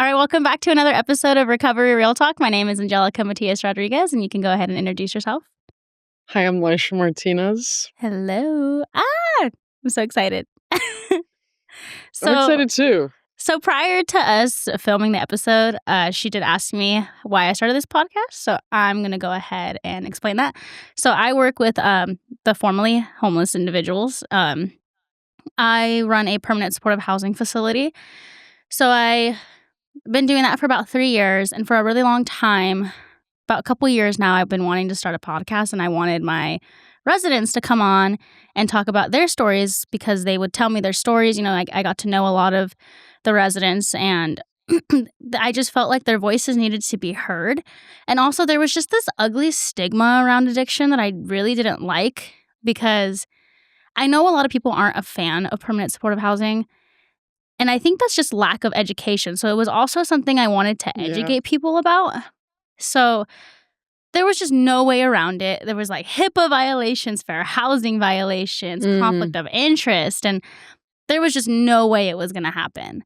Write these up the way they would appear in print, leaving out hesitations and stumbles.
All right, welcome back to another episode of Recovery Real Talk. My name is Angelica Matias Rodriguez, and you can go ahead and introduce yourself. Hi, I'm Laisha Martinez. Hello. I'm so excited. I'm excited too. So prior to us filming the episode, she did ask me why I started this podcast. So I'm going to go ahead and explain that. So I work with the formerly homeless individuals. I run a permanent supportive housing facility. So I've been doing that for about 3 years. And for a really long time, about a couple years now, I've been wanting to start a podcast. And I wanted my residents to come on and talk about their stories because they would tell me their stories. You know, I got to know a lot of the residents, and I just felt like their voices needed to be heard. And also there was just this ugly stigma around addiction that I really didn't like, because I know a lot of people aren't a fan of permanent supportive housing. And I think that's just lack of education. So it was also something I wanted to educate people about. So there was just no way around it. There was like HIPAA violations, fair housing violations, conflict of interest, and there was just no way it was going to happen.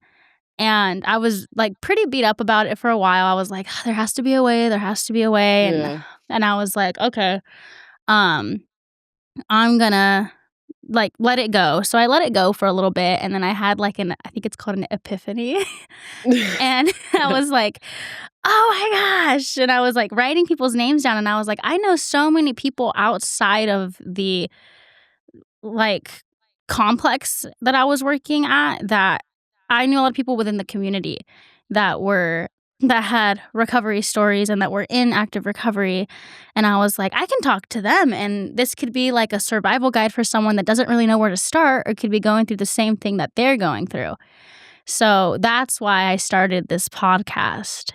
And I was like pretty beat up about it for a while. I was like, there has to be a way. There has to be a way. And I was like, okay, I'm going to like let it go. So I let it go for a little bit. And then I had like I think it's called an epiphany. And I was like, oh my gosh. And I was like writing people's names down. And I was like, I know so many people outside of the like complex that I was working at, that I knew a lot of people within the community that had recovery stories and that were in active recovery. And I was like, I can talk to them. And this could be like a survival guide for someone that doesn't really know where to start, or could be going through the same thing that they're going through. So that's why I started this podcast.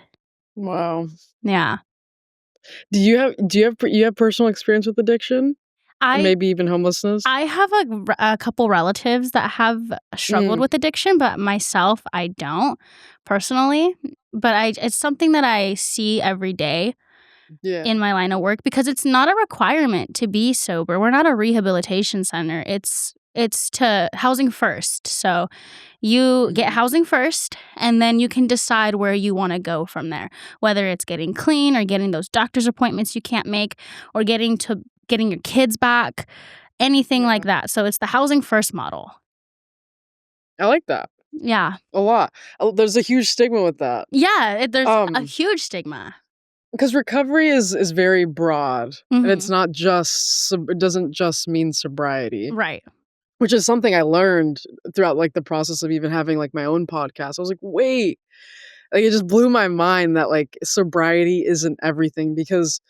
Wow. Yeah. Do you have personal experience with addiction? And maybe even homelessness? I have a couple relatives that have struggled with addiction, but myself, I don't personally. But it's something that I see every day in my line of work, because it's not a requirement to be sober. We're not a rehabilitation center. It's to housing first. So you get housing first, and then you can decide where you want to go from there, whether it's getting clean or getting those doctor's appointments you can't make, or getting your kids back, anything like that. So it's the housing first model. I like that. Yeah. A lot. There's a huge stigma with that. Yeah, there's a huge stigma. Because recovery is very broad, and it's not just, it doesn't just mean sobriety. Right. Which is something I learned throughout like the process of even having like my own podcast. I was like, wait, like it just blew my mind that like sobriety isn't everything, because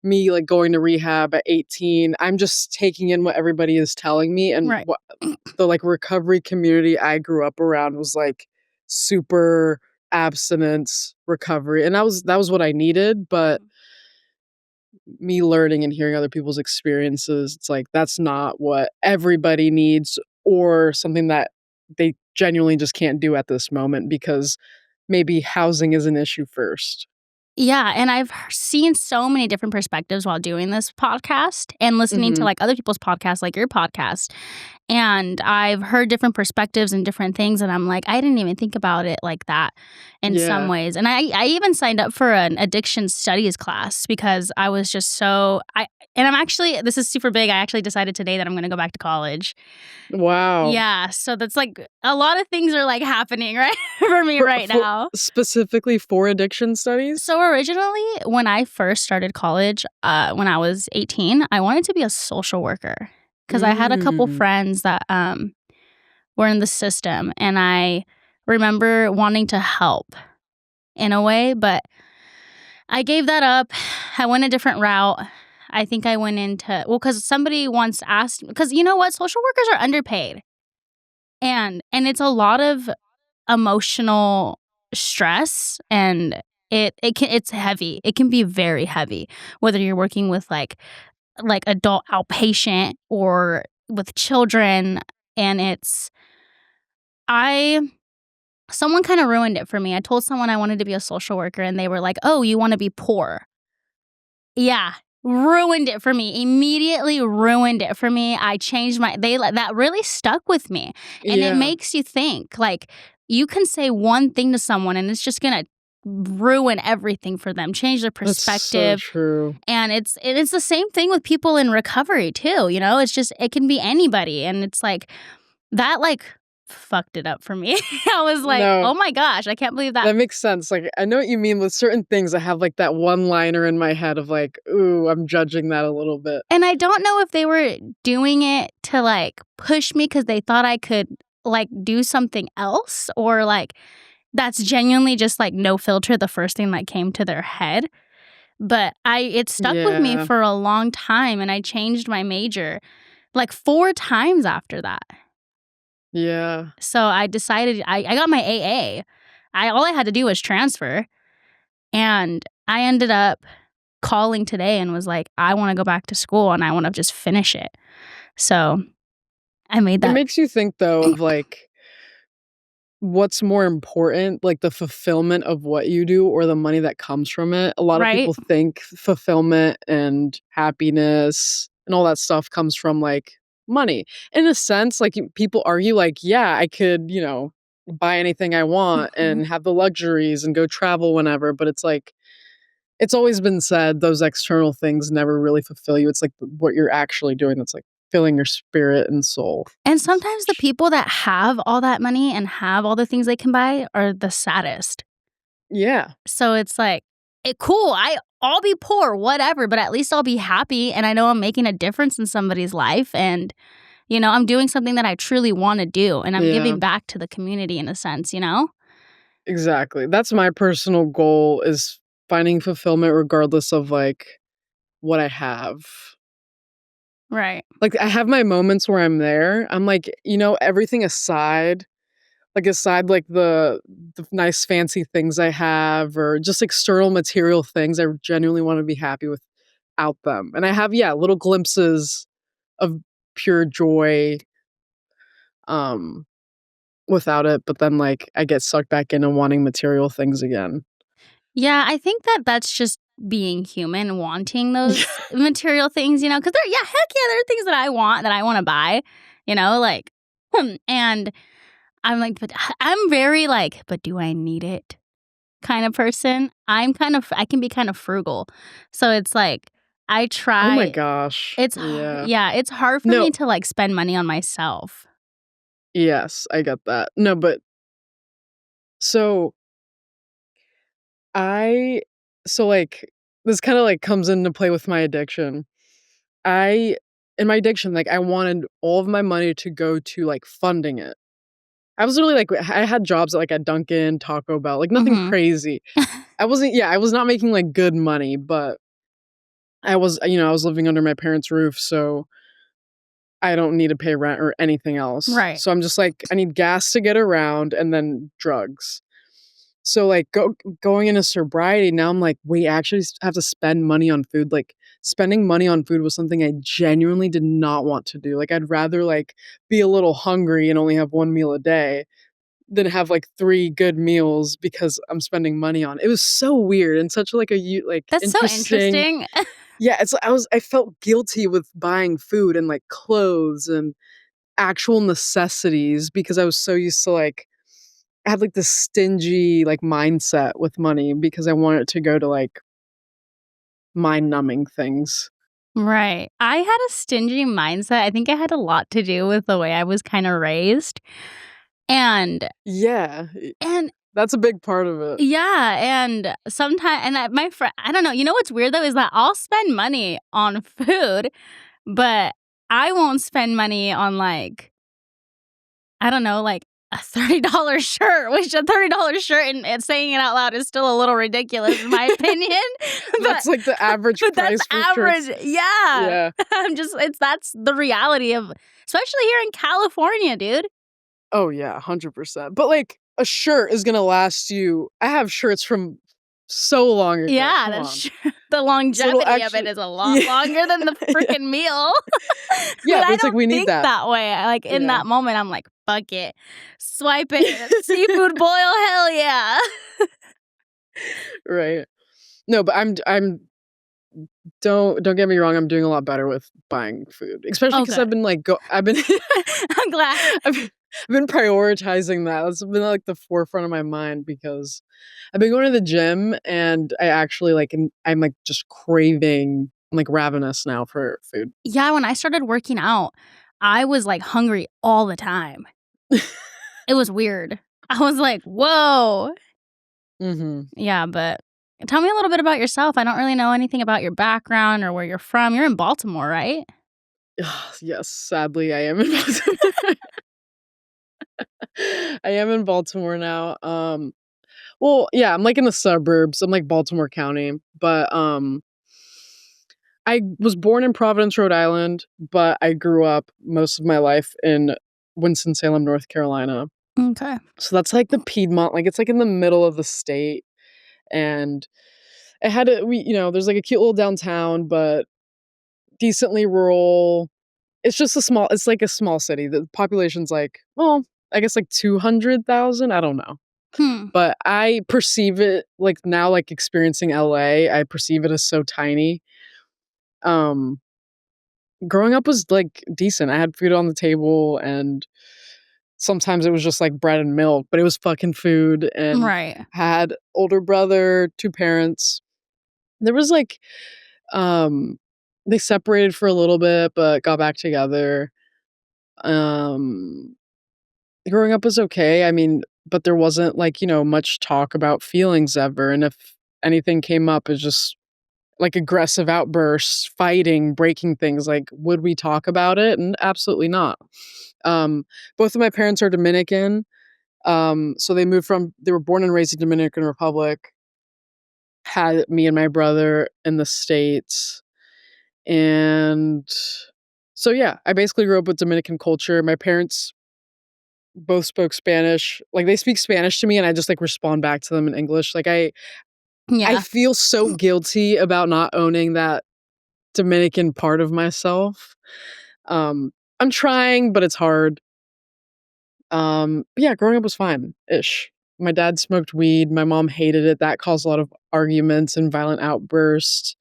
me like going to rehab at 18, I'm just taking in what everybody is telling me. And what the like recovery community I grew up around was like super abstinence recovery. And that was what I needed. But me learning and hearing other people's experiences, it's like that's not what everybody needs, or something that they genuinely just can't do at this moment, because maybe housing is an issue first. Yeah, and I've seen so many different perspectives while doing this podcast and listening to like other people's podcasts, like your podcast. And I've heard different perspectives and different things, and I'm like, I didn't even think about it like that in some ways. And I even signed up for an addiction studies class, because I was just so and I'm actually, this is super big, I actually decided today that I'm going to go back to college. Wow. Yeah, so that's like a lot of things are like happening right for me right now. Specifically for addiction studies? So originally, when I first started college, when I was 18, I wanted to be a social worker, because I had a couple friends that were in the system, and I remember wanting to help in a way, but I gave that up. I went a different route. I think I went into, because somebody once asked, because you know what? Social workers are underpaid. And it's a lot of emotional stress, and it's heavy. It can be very heavy, whether you're working with like adult outpatient or with children. And someone kind of ruined it for me. I told someone I wanted to be a social worker, and they were like, oh, you want to be poor? Yeah. Ruined it for me. Immediately ruined it for me. I changed that really stuck with me. And it makes you think, like, you can say one thing to someone and it's just gonna ruin everything for them, change their That's so perspective. true. And it's the same thing with people in recovery too, you know? It's just it can be anybody, and it's like that, like, fucked it up for me. I was like, No, "Oh my gosh, I can't believe that." that makes sense. Like, I know what you mean with certain things. I have like that one liner in my head of like, ooh, I'm judging that a little bit. And I don't know if they were doing it to, like, push me because they thought I could, like, do something else, or, like, that's genuinely just, like, no filter, the first thing that came to their head. But it stuck with me Yeah. for a long time, and I changed my major, like, 4 times after that. Yeah. So I decided I got my AA. All I had to do was transfer, and I ended up calling today and was like, "I wanna go back to school, and I wanna just finish it." So, I made It that. makes you think though of like what's more important, like the fulfillment of what you do or the money that comes from it. A lot of Right? people think fulfillment and happiness and all that stuff comes from like money. In a sense, like people argue, like, yeah, I could, buy anything I want Mhm. and have the luxuries and go travel whenever. But it's like, it's always been said those external things never really fulfill you. It's like what you're actually doing that's like filling your spirit and soul. And sometimes the people that have all that money and have all the things they can buy are the saddest. Yeah, So it's like, cool, I'll be poor, whatever, but at least I'll be happy, and I know I'm making a difference in somebody's life, and, I'm doing something that I truly wanna do, and I'm yeah. giving back to the community in a sense, you know? Exactly. That's my personal goal is finding fulfillment regardless of, like, what I have. Right. Like, I have my moments where I'm there. I'm like, everything aside, like, aside, the nice fancy things I have or just external material things, I genuinely wanna be happy without them. And I have, yeah, little glimpses of pure joy, um, without it, but then, like, I get sucked back into wanting material things again. Yeah, I think that that's just being human, wanting Yeah. those material things, because heck yeah, there are things that I want that I wanna buy, like, and I'm like, but I'm very like, "But do I need it?" kind of person. I can be kind of frugal. So it's like, I Oh my try gosh. Yeah. yeah, it's hard for me No, to, like, spend money on myself. yes, I get that. No, but so I like this kind of like comes into play with my addiction. I in my addiction, like I wanted all of my money to go to like funding it. I was really like I had jobs at like a Dunkin', Taco Bell, like nothing Mhm. crazy. I was not making like good money, but I was living under my parents' roof, so I don't need to pay rent or anything else. Right. So I'm just like, I need gas to get around and then drugs. So like going into sobriety, now I'm like, wait, I actually have to spend money on food. Like spending money on food was something I genuinely did not want to do. Like I'd rather like be a little hungry and only have one meal a day than have like three good meals because I'm spending money on. It was so weird and such like like That's so interesting. interesting. Yeah, I felt guilty with buying food and like clothes and actual necessities because I was so used to like I had like this stingy like mindset with money because I wanted it to go to like mind numbing things. Right. I had a stingy mindset. I think it had a lot to do with the way I was kinda raised, and Yeah, and that's a big part of it. yeah, and sometimes, and my friend, I don't know, what's weird though is that I'll spend money on food, but I won't spend money on, like, I don't know, like a $30 shirt, which a $30 shirt, and saying it out loud is still a little ridiculous in my opinion, but That's like the average that's price for shirts. average. Yeah. Yeah. That's the reality of, especially here in California, dude. Oh yeah, 100%. But like a shirt is gonna last you. I have shirts from so long ago. Yeah, Come that's on. true. The So it'll longevity of it actually is a lot yeah. longer than the Yeah. freaking meal. Yeah, But but I it's like don't we need think that. that way. Like, in Yeah. that moment, I'm like, "Fuck it. Swipe it. Seafood boil, hell yeah." Right. No, but I'm don't get me wrong, I'm doing a lot better with buying food, especially Oh, because 'cause I've good. been, like, I've been I'm glad. I've I've been prioritizing that. That's been like the forefront of my mind because I've been going to the gym and I actually like I'm like just craving, I'm like ravenous now for food. Yeah, when I started working out, I was, like, hungry all the time. It was weird. I was like, "Whoa." Mhm. Yeah, but tell me a little bit about yourself. I don't really know anything about your background or where you're from. You're in Baltimore, right? Yes, sadly I am in Baltimore. I am in Baltimore now. Well, yeah, I'm like in the suburbs. I'm like Baltimore County, but I was born in Providence, Rhode Island, but I grew up most of my life in Winston-Salem, North Carolina. Okay. So that's like the Piedmont, like it's like in the middle of the state. And it had a we, there's like a cute little downtown, but decently rural. It's just it's like a small city. The population's like, well, I guess like 200,000. I don't know. Hmm. But I perceive it like now, like experiencing LA, I perceive it as so tiny. Um, Growing up was like decent. I had food on the table and sometimes it was just like bread and milk, but it was fucking food and Right. had older brother, two parents. There was like um they separated for a little bit but got back together. Um Growing up was okay. I mean, but there wasn't like, much talk about feelings ever. And if anything came up, it's just like aggressive outbursts, fighting, breaking things. Like, would we talk about it? And absolutely not. Um, Both of my parents are Dominican. So they were born and raised in Dominican Republic, had me and my brother in the States. And so, yeah, I basically grew up with Dominican culture. My parents both spoke Spanish. Like, they speak Spanish to me, and I just, like, respond back to them in English. Like, I Yeah. feel so guilty about not owning that Dominican part of myself. I'm trying, but it's hard. But yeah, growing up was fine-ish. My dad smoked weed, my mom hated it, that caused a lot of arguments and violent outbursts.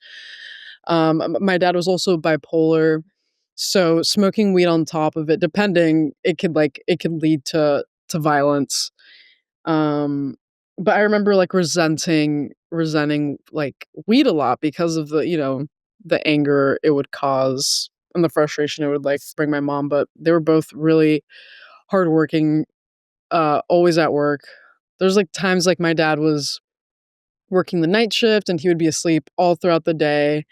My dad was also bipolar, so smoking weed on top of it, depending, it could lead to violence. Um, but I remember, like, resenting, like, weed a lot because of the anger it would cause and the frustration it would, like, bring my mom, but they were both really hardworking, always at work. There's, like, times, like, my dad was working the night shift, and he would be asleep all throughout the day.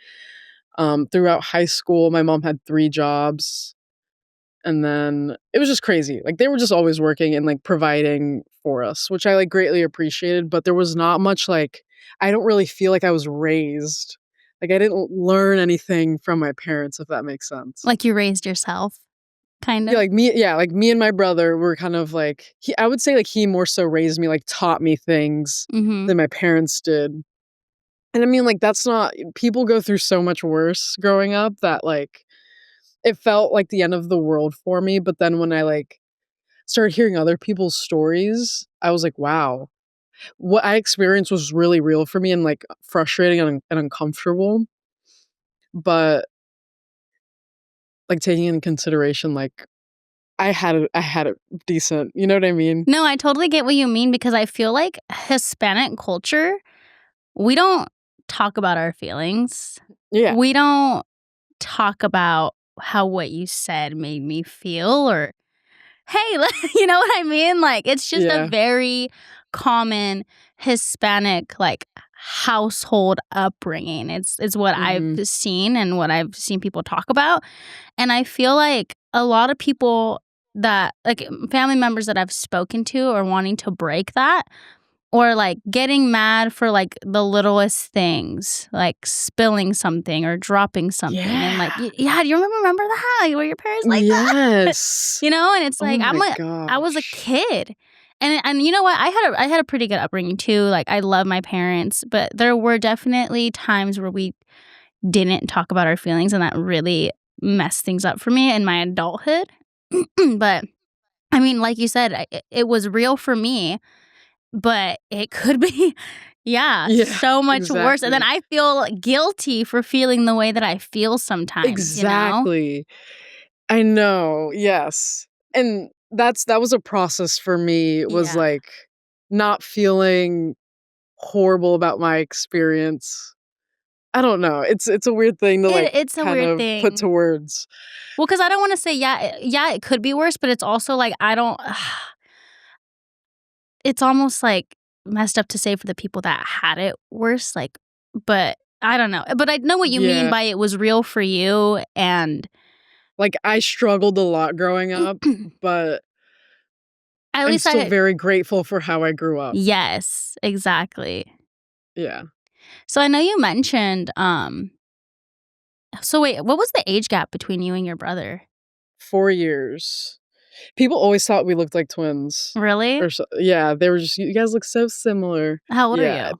Throughout high school, my mom had 3 jobs, and then it was just crazy. Like, they were just always working and, like, providing for us, which I, like, greatly appreciated, but there was not much, like, I don't really feel like I was raised. Like, I didn't learn anything from my parents, if that makes sense. Like you raised yourself, kind of? Like, me and my brother were kind of like I would say, like, he more so raised me, like, taught me things Mhm. than my parents did. And I mean, like, that's not people go through so much worse growing up that, like, it felt like the end of the world for me, but then when I, like, started hearing other people's stories, I was like, "Wow, what I experienced was really real for me and, like, frustrating and uncomfortable." But, like, taking into consideration, like, I had it decent, you know what I mean? No, I totally get what you mean because I feel like Hispanic culture, we don't talk about our feelings. Yeah. We don't talk about how what you said made me feel or, "Hey," you know what I mean? Like, it's just a Yeah. very common Hispanic, like, household upbringing. It's what I've Mhm. seen and what I've seen people talk about, and I feel like a lot of people that like, family members that I've spoken to are wanting to break that or, like, getting mad for, like, the littlest things, like spilling something or dropping something, and, like, Yeah. yeah, do you remember that? Like, were your parents like that? Yes. You know? And it's Oh like, my I was a gosh. kid, and you know what? I had a pretty good upbringing too, like, I love my parents, but there were definitely times where we didn't talk about our feelings, and that really messed things up for me in my adulthood. But, I mean, like you said, it was real for me, but it could be yeah, Yeah, so much worse, and then exactly. I feel guilty for feeling the way that I feel sometimes, you know? Exactly. I know, yes. And that was a process for me, was, Yeah. like, not feeling horrible about my experience. I don't know, it's a weird thing to, like, It's a kind weird of put thing. to words. Well, because I don't wanna say, yeah, it could be worse, but it's also, like, I don't it's almost, like, messed up to say for the people that had it worse, like but I don't know. But I know what you mean Yeah, by it was real for you, and like, I struggled a lot growing up, but at I'm least still I very grateful for how I grew up. Yes, exactly. Yeah. So I know you mentioned, so wait, what was the age gap between you and your brother? 4 years. People always thought we looked like twins Really? or so yeah, they were just, "You guys look so similar." How old are Yeah, you?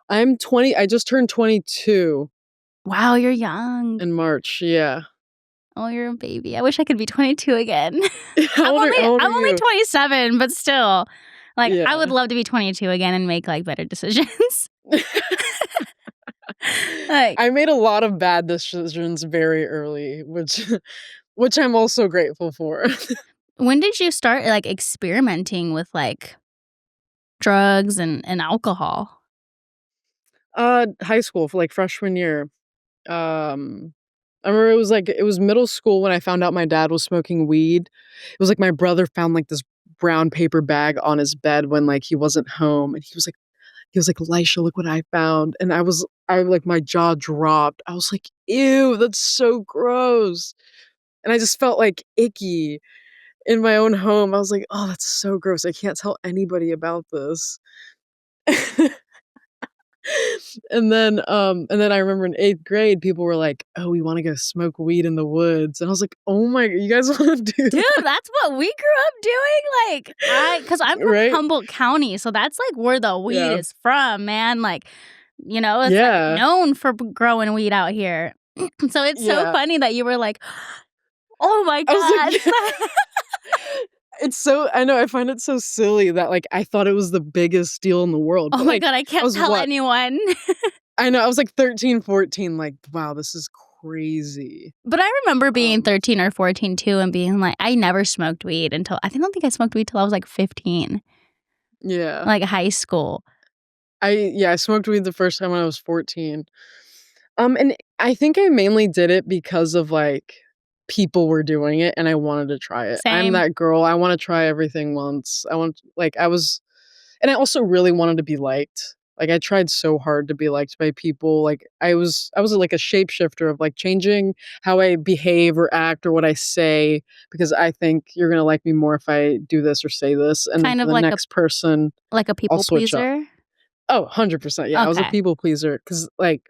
I'm 20, I just turned 22 Wow, you're young. in March, yeah. Oh, you're a baby. I wish I could be 22 again. How old are I'm only you? 27, but still, like, I would Yeah. love to be 22 again and make, like, better decisions. Like, I made a lot of bad decisions very early, which which I'm also grateful for. when did you start, like, experimenting with, like, drugs and alcohol? High school for, like, freshman year. I remember it was middle school when I found out my dad was smoking weed. It was like my brother found, like, this brown paper bag on his bed when, like, he wasn't home, and he was like, "Laisha, look what I found." And like, my jaw dropped. I was like, "Ew, that's so gross." And I just felt, like, icky in my own home. I was like, "Oh, that's so gross. I can't tell anybody about this." And then I remember in 8th grade, people were like, "Oh, we wanna go smoke weed in the woods." And I was like, "Oh my, you guys wanna do Dude, that?" that's what we grew up doing, like, because 'cause I'm from Right? Humboldt County, so that's, like, where the weed Yeah. is from, man, like, it's, like, Yeah. known for growing weed out here. So it's so Yeah. funny that you were like, "Oh my I was like, god." yeah. It's so, I know, I find it so silly that, like, I thought it was the biggest deal in the world, Oh but, my like, god, I I can't was tell what? anyone. I know, I was, like, 13, 14, like, "Wow, this is crazy." But I remember being Um, 13 or 14 too and being like I never smoked weed until I don't think I smoked weed till I was, like, 15, yeah. like, high school. I smoked weed the first time when I was 14. And I think I mainly did it because of, like, people were doing it and I wanted to try it. I'm Same. that girl, I wanna try everything once. I want, like, I was, and I also really wanted to be liked. Like, I tried so hard to be liked by people, like, I was, like, a shapeshifter of, like, changing how I behave or act or what I say because I think you're gonna like me more if I do this or say this, and Kind of the next person, like a I'll people switch up. pleaser? Oh, 100%, yeah, I was a Okay. people pleaser because, like,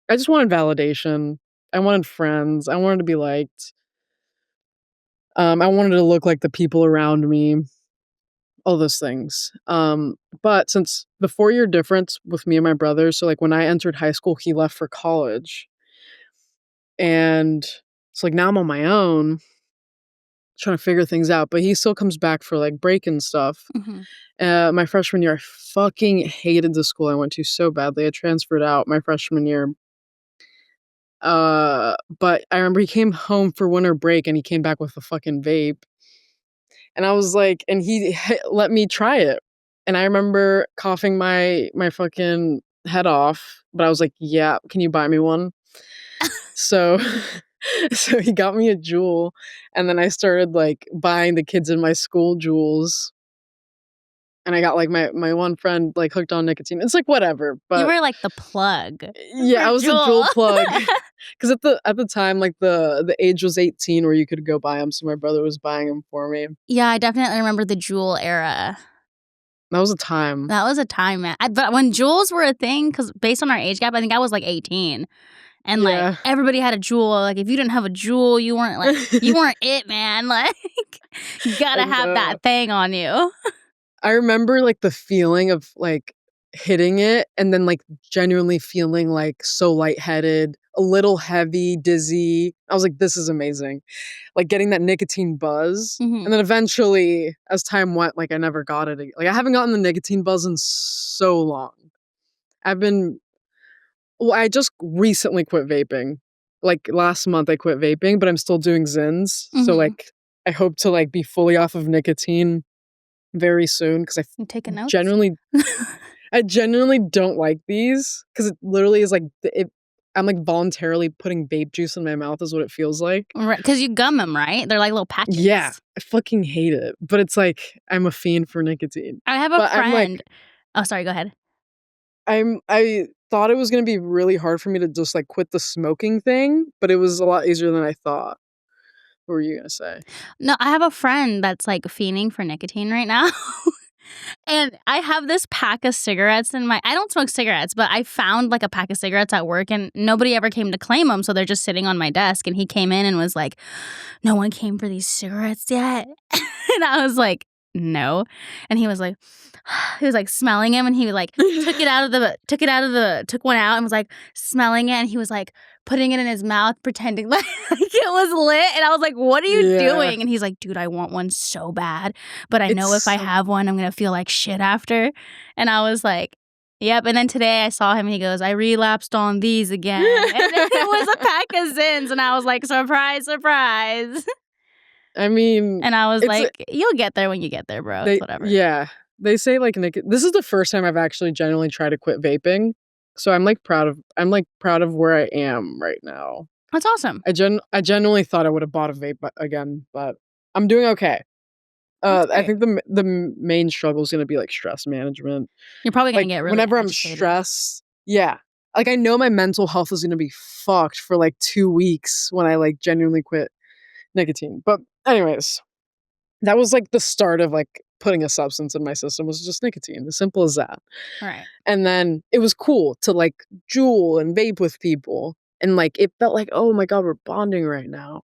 I just wanted validation. I wanted friends, I wanted to be liked. I wanted to look like the people around me, all those things. But since the 4-year difference with me and my brother, so, like, when I entered high school, he left for college, and so, like, now I'm on my own trying to figure things out, but he still comes back for, like, break and stuff. Mhm. My freshman year, I fucking hated the school I went to so badly. I transferred out my freshman year. But I remember he came home for winter break and he came back with a fucking vape. And I was like, and he let me try it. And I remember coughing my fucking head off, but I was like, "Yeah, can you buy me one?" So so he got me a Juul, and then I started, like, buying the kids in my school Juuls, and I got, like, my one friend, like, hooked on nicotine. It's like, whatever, You but were like the plug yeah, for I was a Jewel. Juul plug. 'Cause at the time, like, the age was 18 where you could go buy them, so my brother was buying them for me. Yeah, I definitely remember the Jewel era. That was a time. That was a time, man. But when Juuls were a thing, because based on our age gap, I think I was like 18, and like Yeah. everybody had a Jewel. Like if you didn't have a Jewel, you weren't it, man. Like you I gotta have know. that thing on you. I remember, like, the feeling of, like, hitting it and then, like, genuinely feeling, like, so lightheaded, a little heavy, dizzy. I was like, "This is amazing." Like, getting that nicotine buzz, and Mhm. then eventually, as time went, like, I never got it ag like, I haven't gotten the nicotine buzz in so long. I've been Well, I just recently quit vaping. Like, last month I quit vaping, but I'm still doing Zins, so, Mhm. like, I hope to like be fully off of nicotine very soon because You taking notes? genuinely I genuinely don't like these because it literally is like I'm like voluntarily putting vape juice in my mouth is what it feels like. Right, because you gum them, right? They're like little Yeah, packets. I fucking hate it, but it's like I'm a fiend for nicotine. I have a But I'm like friend. Oh, sorry, go ahead. I thought it was gonna be really hard for me to just like quit the smoking thing, but it was a lot easier than I thought. What were you gonna say? No, I have a friend that's, like, fiending for nicotine right now. And I have this pack of cigarettes in my I don't smoke cigarettes, but I found, like, a pack of cigarettes at work, and nobody ever came to claim them, so they're just sitting on my desk, and he came in and was like, "No one came for these cigarettes yet?" And I was like, "No." And he was like he was, like, smelling 'em, and he, like, took one out and was, like, smelling it, and he was, like, putting it in his mouth, pretending like it was lit, and I was like, "What are you Yeah. doing?" And he's like, "Dude, I want one so bad, but I It's know if I so have one, I'm gonna feel like shit after." And I was like, "Yep." And then today I saw him and he goes, "I relapsed on these again." And it was a pack of Zins, and I was like, "Surprise, surprise." I mean, And I was it's a like, "You'll get there when you get there, bro. It's they whatever." yeah. They say like this is the first time I've actually genuinely tried to quit vaping. So I'm like proud of where I am right now. That's awesome. I genuinely thought I would have bought a vape again, but I'm doing okay. That's I great. think the main struggle is gonna be like stress management. You're probably gonna Like get really whenever I'm agitated. stressed, yeah. Like I know my mental health is gonna be fucked for like 2 weeks when I like genuinely quit nicotine. But anyways, that was like the start of like putting a substance in my system was just nicotine, as simple as that. Right. And then it was cool to like jewel and vape with people. And like it felt like, oh my God, we're bonding right now.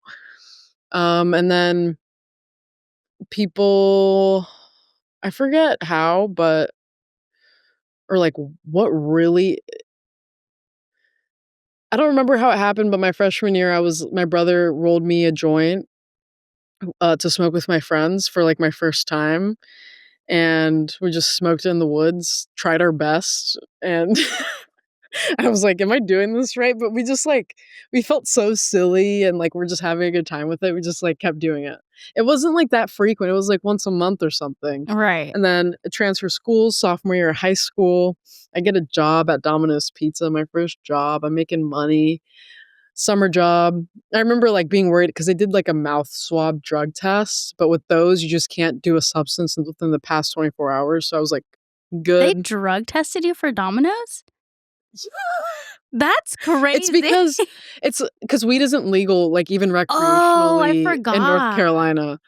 And then people I forget how, but or like what really I don't remember how it happened, but my freshman year my brother rolled me a joint to smoke with my friends for like my first time. And we just smoked in the woods, tried our best, and I was like, "Am I doing this right?" But we just like we felt so silly and like we're just having a good time with it. We just like kept doing it. It wasn't like that frequent. It was like once a month or something. Right. And then I transfer schools, sophomore year of high school. I get a job at Domino's Pizza, my first job. I'm making money. Summer job. I remember like being worried because they did like a mouth swab drug test, but with those, you just can't do a substance within the past 24 hours. So I was like, They good. drug tested you for Domino's? That's It's crazy. because it's because weed isn't legal, like even Oh, I recreationally in North forgot. Carolina.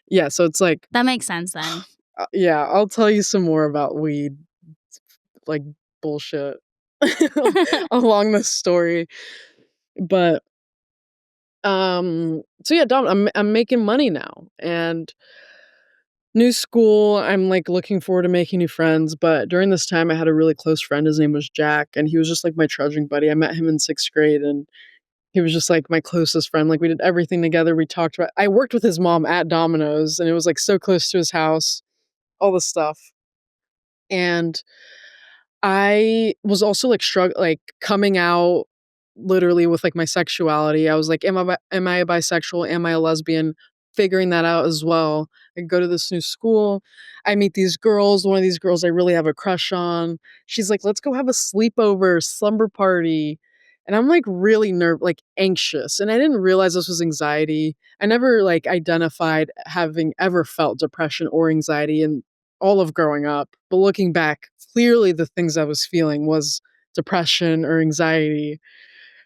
Yeah, so it's like, That makes sense then. yeah, I'll tell you some more about weed, like bullshit along this story. But so yeah, I'm making money now and new school, I'm, like, looking forward to making new friends, but during this time, I had a really close friend, his name was Jack, and he was just, like, my trudging buddy. I met him in 6th grade, and he was just, like, my closest friend, like, we did everything together, we talked about I worked with his mom at Domino's, and it was, like, so close to his house, all this stuff, and I was also, like, coming out literally with, like, my sexuality. I was like, am I a bisexual? Am I a lesbian?" Figuring that out as well. I go to this new school. I meet these girls. One of these girls I really have a crush on. She's like, "Let's go have a sleepover, slumber party." And I'm, like, really anxious, and I didn't realize this was anxiety. I never, like, identified having ever felt depression or anxiety in all of growing up, but looking back, clearly the things I was feeling was depression or anxiety,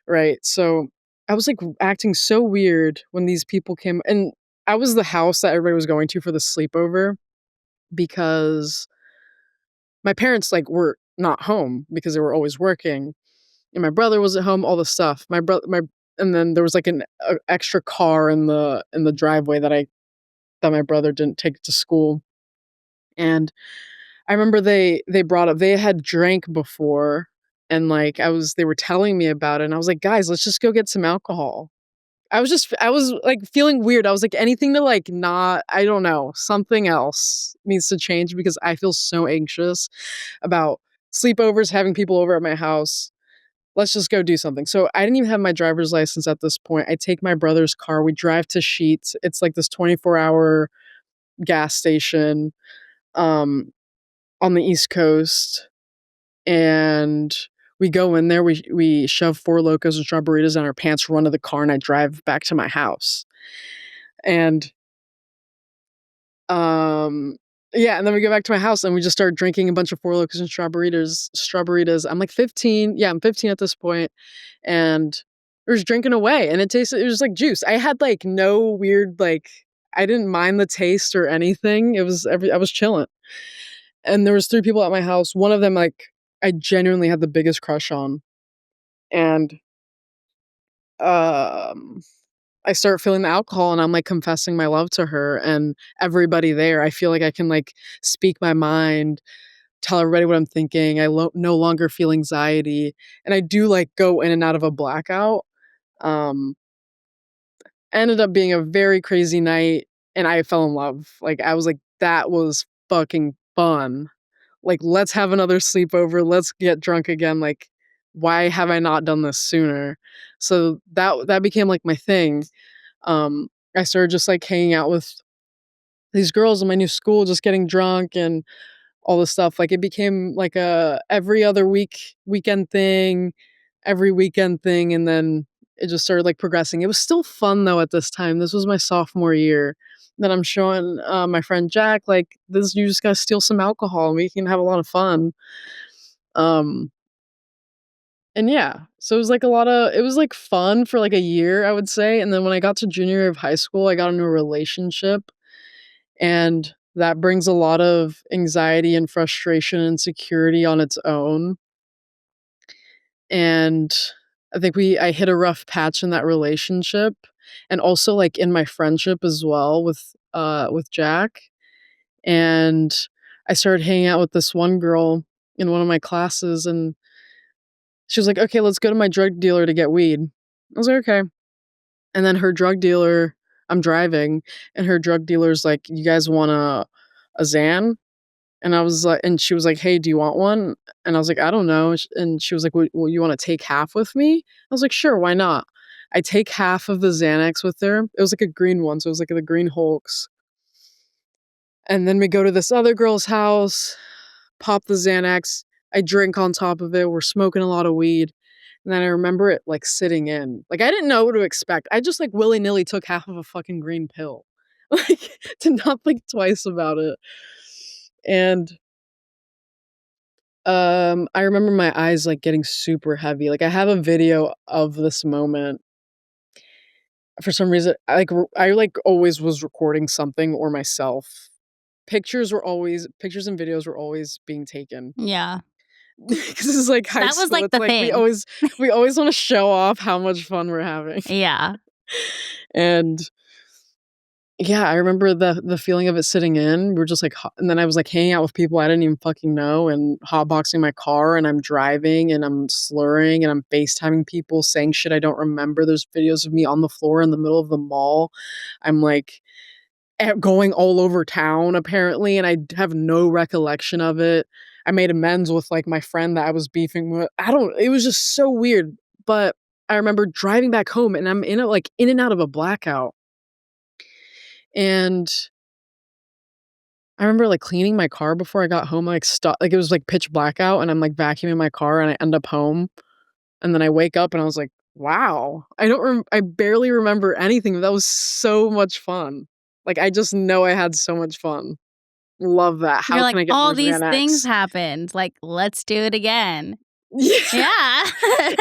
right? So, I was, like, acting so weird when these people came and I was the house that everybody was going to for the sleepover because my parents, like, were not home because they were always working, and my brother was at home, all the stuff. My and then there was, like, an extra car in the driveway that my brother didn't take to school, and I remember they brought up they had drank before, and, like, they were telling me about it, and I was like, "Guys, let's just go get some alcohol." I was, like, feeling weird. I was like, anything to, like, not I don't know, something else needs to change because I feel so anxious about sleepovers, having people over at my house. let's just go do something. So I didn't even have my driver's license at this point. I take my brother's car. We drive to Sheetz. It's like this 24-hour gas station on the East Coast. And we go in there. We shove Four Locos and Strawberries in our pants, run to the car, and I drive back to my house. And yeah, and then we go back to my house and we just start drinking a bunch of Four Locos and Strawberries. I'm like 15. Yeah, I'm 15 at this point, and we're just drinking away, and it was like juice. I had like no weird like I didn't mind the taste or anything. I was chilling, and there was 3 people at my house. One of them like I genuinely had the biggest crush on, and um I start feeling the alcohol and I'm like confessing my love to her, and everybody there, I feel like I can like speak my mind, tell everybody what I'm thinking. No longer feel anxiety, and I do like go in and out of a blackout. Um, Ended up being a very crazy night, and I fell in love. Like I was like, that was fucking fun. Like let's have another sleepover. Let's get drunk again. Like why have I not done this sooner? So that became like my thing. I started just like hanging out with these girls in my new school, just getting drunk and all this stuff. Like it became like a every other weekend thing, every weekend thing, and then it just started like progressing. It was still fun though at this time. This was my sophomore year. Then I'm showing my friend Jack like this. You just gotta steal some alcohol and we can have a lot of fun. Um, and yeah, so it was like it was like fun for like a year, I would say. And then when I got to junior year of high school, I got into a relationship, and that brings a lot of anxiety and frustration and insecurity on its own. And I think I hit a rough patch in that relationship, and also like in my friendship as well with Jack. And I started hanging out with this one girl in one of my classes, and she was like, "Okay, let's go to my drug dealer to get weed." I was like, "Okay." And then her drug dealer, I'm driving, and her drug dealer's like, "You guys want a Xan?" And I was like, and she was like, "Hey, do you want one?" And I was like, "I don't know." And she was like, "Well, you want to take half with me?" I was like, "Sure, why not?" I take half of the Xanax with her. It was like a green one, so it was like the green Hulks. And then we go to this other girl's house, pop the Xanax. I drink on top of it. We're smoking a lot of weed. And then I remember it like sitting in. Like I didn't know what to expect. I just like willy-nilly took half of a fucking green pill. Like to not think twice about it. And I remember my eyes like getting super heavy. Like I have a video of this moment. For some reason, I like always was recording something or myself. Pictures and videos were always being taken. Yeah. Because this is like high That was school. like It's the like thing. we always want to show off how much fun we're having. Yeah. And yeah, I remember the feeling of it sitting in. We were just like, and then I was like hanging out with people I didn't even fucking know, and hotboxing my car, and I'm driving, and I'm slurring, and I'm FaceTiming people, saying shit I don't remember. There's videos of me on the floor in the middle of the mall. I'm like going all over town apparently, and I have no recollection of it. I made amends with like my friend that I was beefing with. It was just so weird. But I remember driving back home, and I'm in and out of a blackout. And I remember like cleaning my car before I got home, like like it was like pitch blackout, and I'm like vacuuming my car, and I end up home, and then I wake up and I was like, wow, I barely remember anything, but that was so much fun. Like I just know I had so much fun. Love that. You're How like, can I get all more these things Xanax? happened. Like, let's do it again. Yeah. Yeah.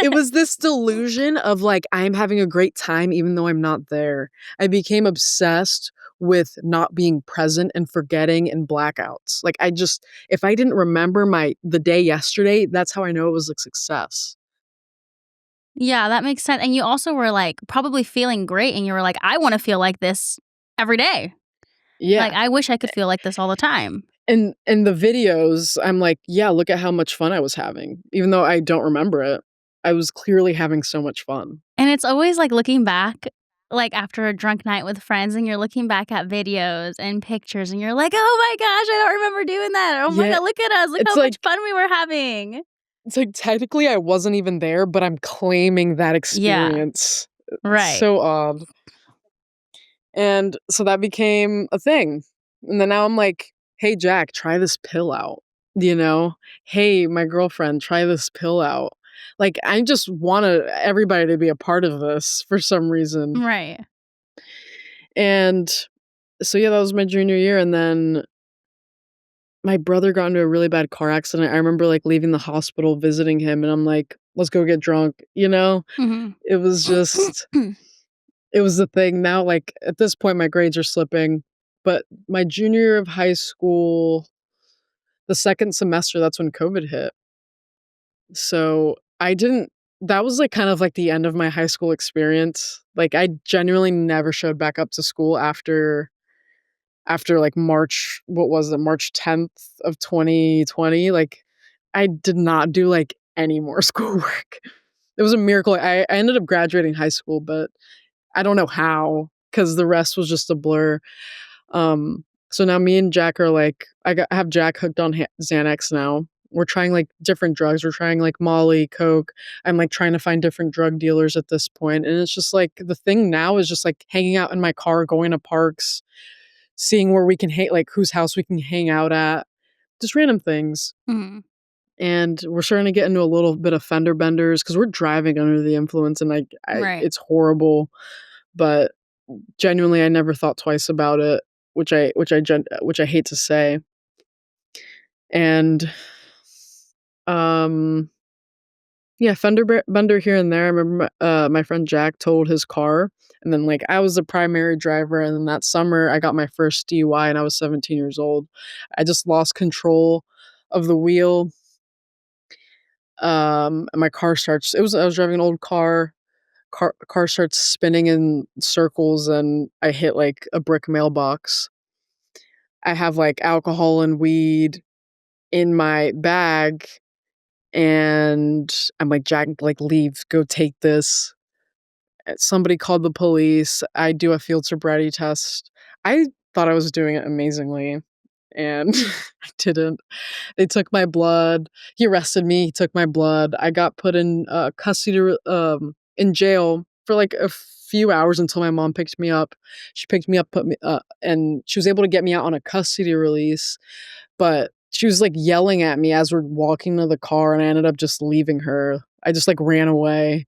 It was this delusion of like, I'm having a great time even though I'm not there. I became obsessed with not being present and forgetting and blackouts. Like if I didn't remember the day yesterday, that's how I know it was a success. Yeah, that makes sense. And you also were like probably feeling great, and you were like, I want to feel like this every day. Like, Yeah. I wish I could feel like this all the time. And the videos, I'm like, yeah, look at how much fun I was having. Even though I don't remember it, I was clearly having so much fun. And it's always like looking back, like after a drunk night with friends, and you're looking back at videos and pictures, and you're like, oh my gosh, I don't remember doing that. Oh my Yeah, God, look at us. Look it's how much like fun we were having. It's like technically I wasn't even there, but I'm claiming that Yeah. experience. It's Right. so odd. And so that became a thing. And then now I'm like, "Hey, Jack, try this pill out." You know? "Hey, my girlfriend, try this pill out." Like, I just want everybody to be a part of this for some reason. Right. And so, yeah, that was my junior year, and then my brother got into a really bad car accident. I remember, like, leaving the hospital, visiting him, and I'm like, "Let's go get drunk," you know? Mhm. It was just it was the thing. Now, like, at this point, my grades are slipping, but my junior year of high school, the 2nd semester, that's when COVID hit. So, I didn't that was, like, kind of like the end of my high school experience. Like, I genuinely never showed back up to school after, like, March what was it? March 10th of 2020. Like, I did not do, like, any more schoolwork. It was a miracle. I ended up graduating high school, but I don't know how, because the rest was just a blur. So now me and Jack are like I have Jack hooked on Xanax now. We're trying, like, different drugs. We're trying, like, Molly, coke. I'm, like, trying to find different drug dealers at this point, and it's just, like, the thing now is just, like, hanging out in my car, going to parks, seeing where we can hang like, whose house we can hang out at, just random things. Mhm. And we're starting to get into a little bit of fender benders because 'cause we're driving under the influence, and I Right. it's horrible, but genuinely, I never thought twice about it, which I hate to say. And, um, yeah, bender here and there. I remember my friend Jack totaled his car, and then, like, I was the primary driver, and then that summer, I got my first DUI, and I was 17 years old. I just lost control of the wheel, and my car starts I was driving an old car starts spinning in circles, and I hit, like, a brick mailbox. I have, like, alcohol and weed in my bag, and I'm like, "Jack, like, leave, go take this." Somebody called the police. I do a field sobriety test. I thought I was doing it amazingly, and I didn't. They took my blood. He arrested me, he took my blood. I got put in, in jail for, like, a few hours until my mom picked me up. She picked me up, put me and she was able to get me out on a custody release, but she was, like, yelling at me as we're walking to the car, and I ended up just leaving her. I just, like, ran away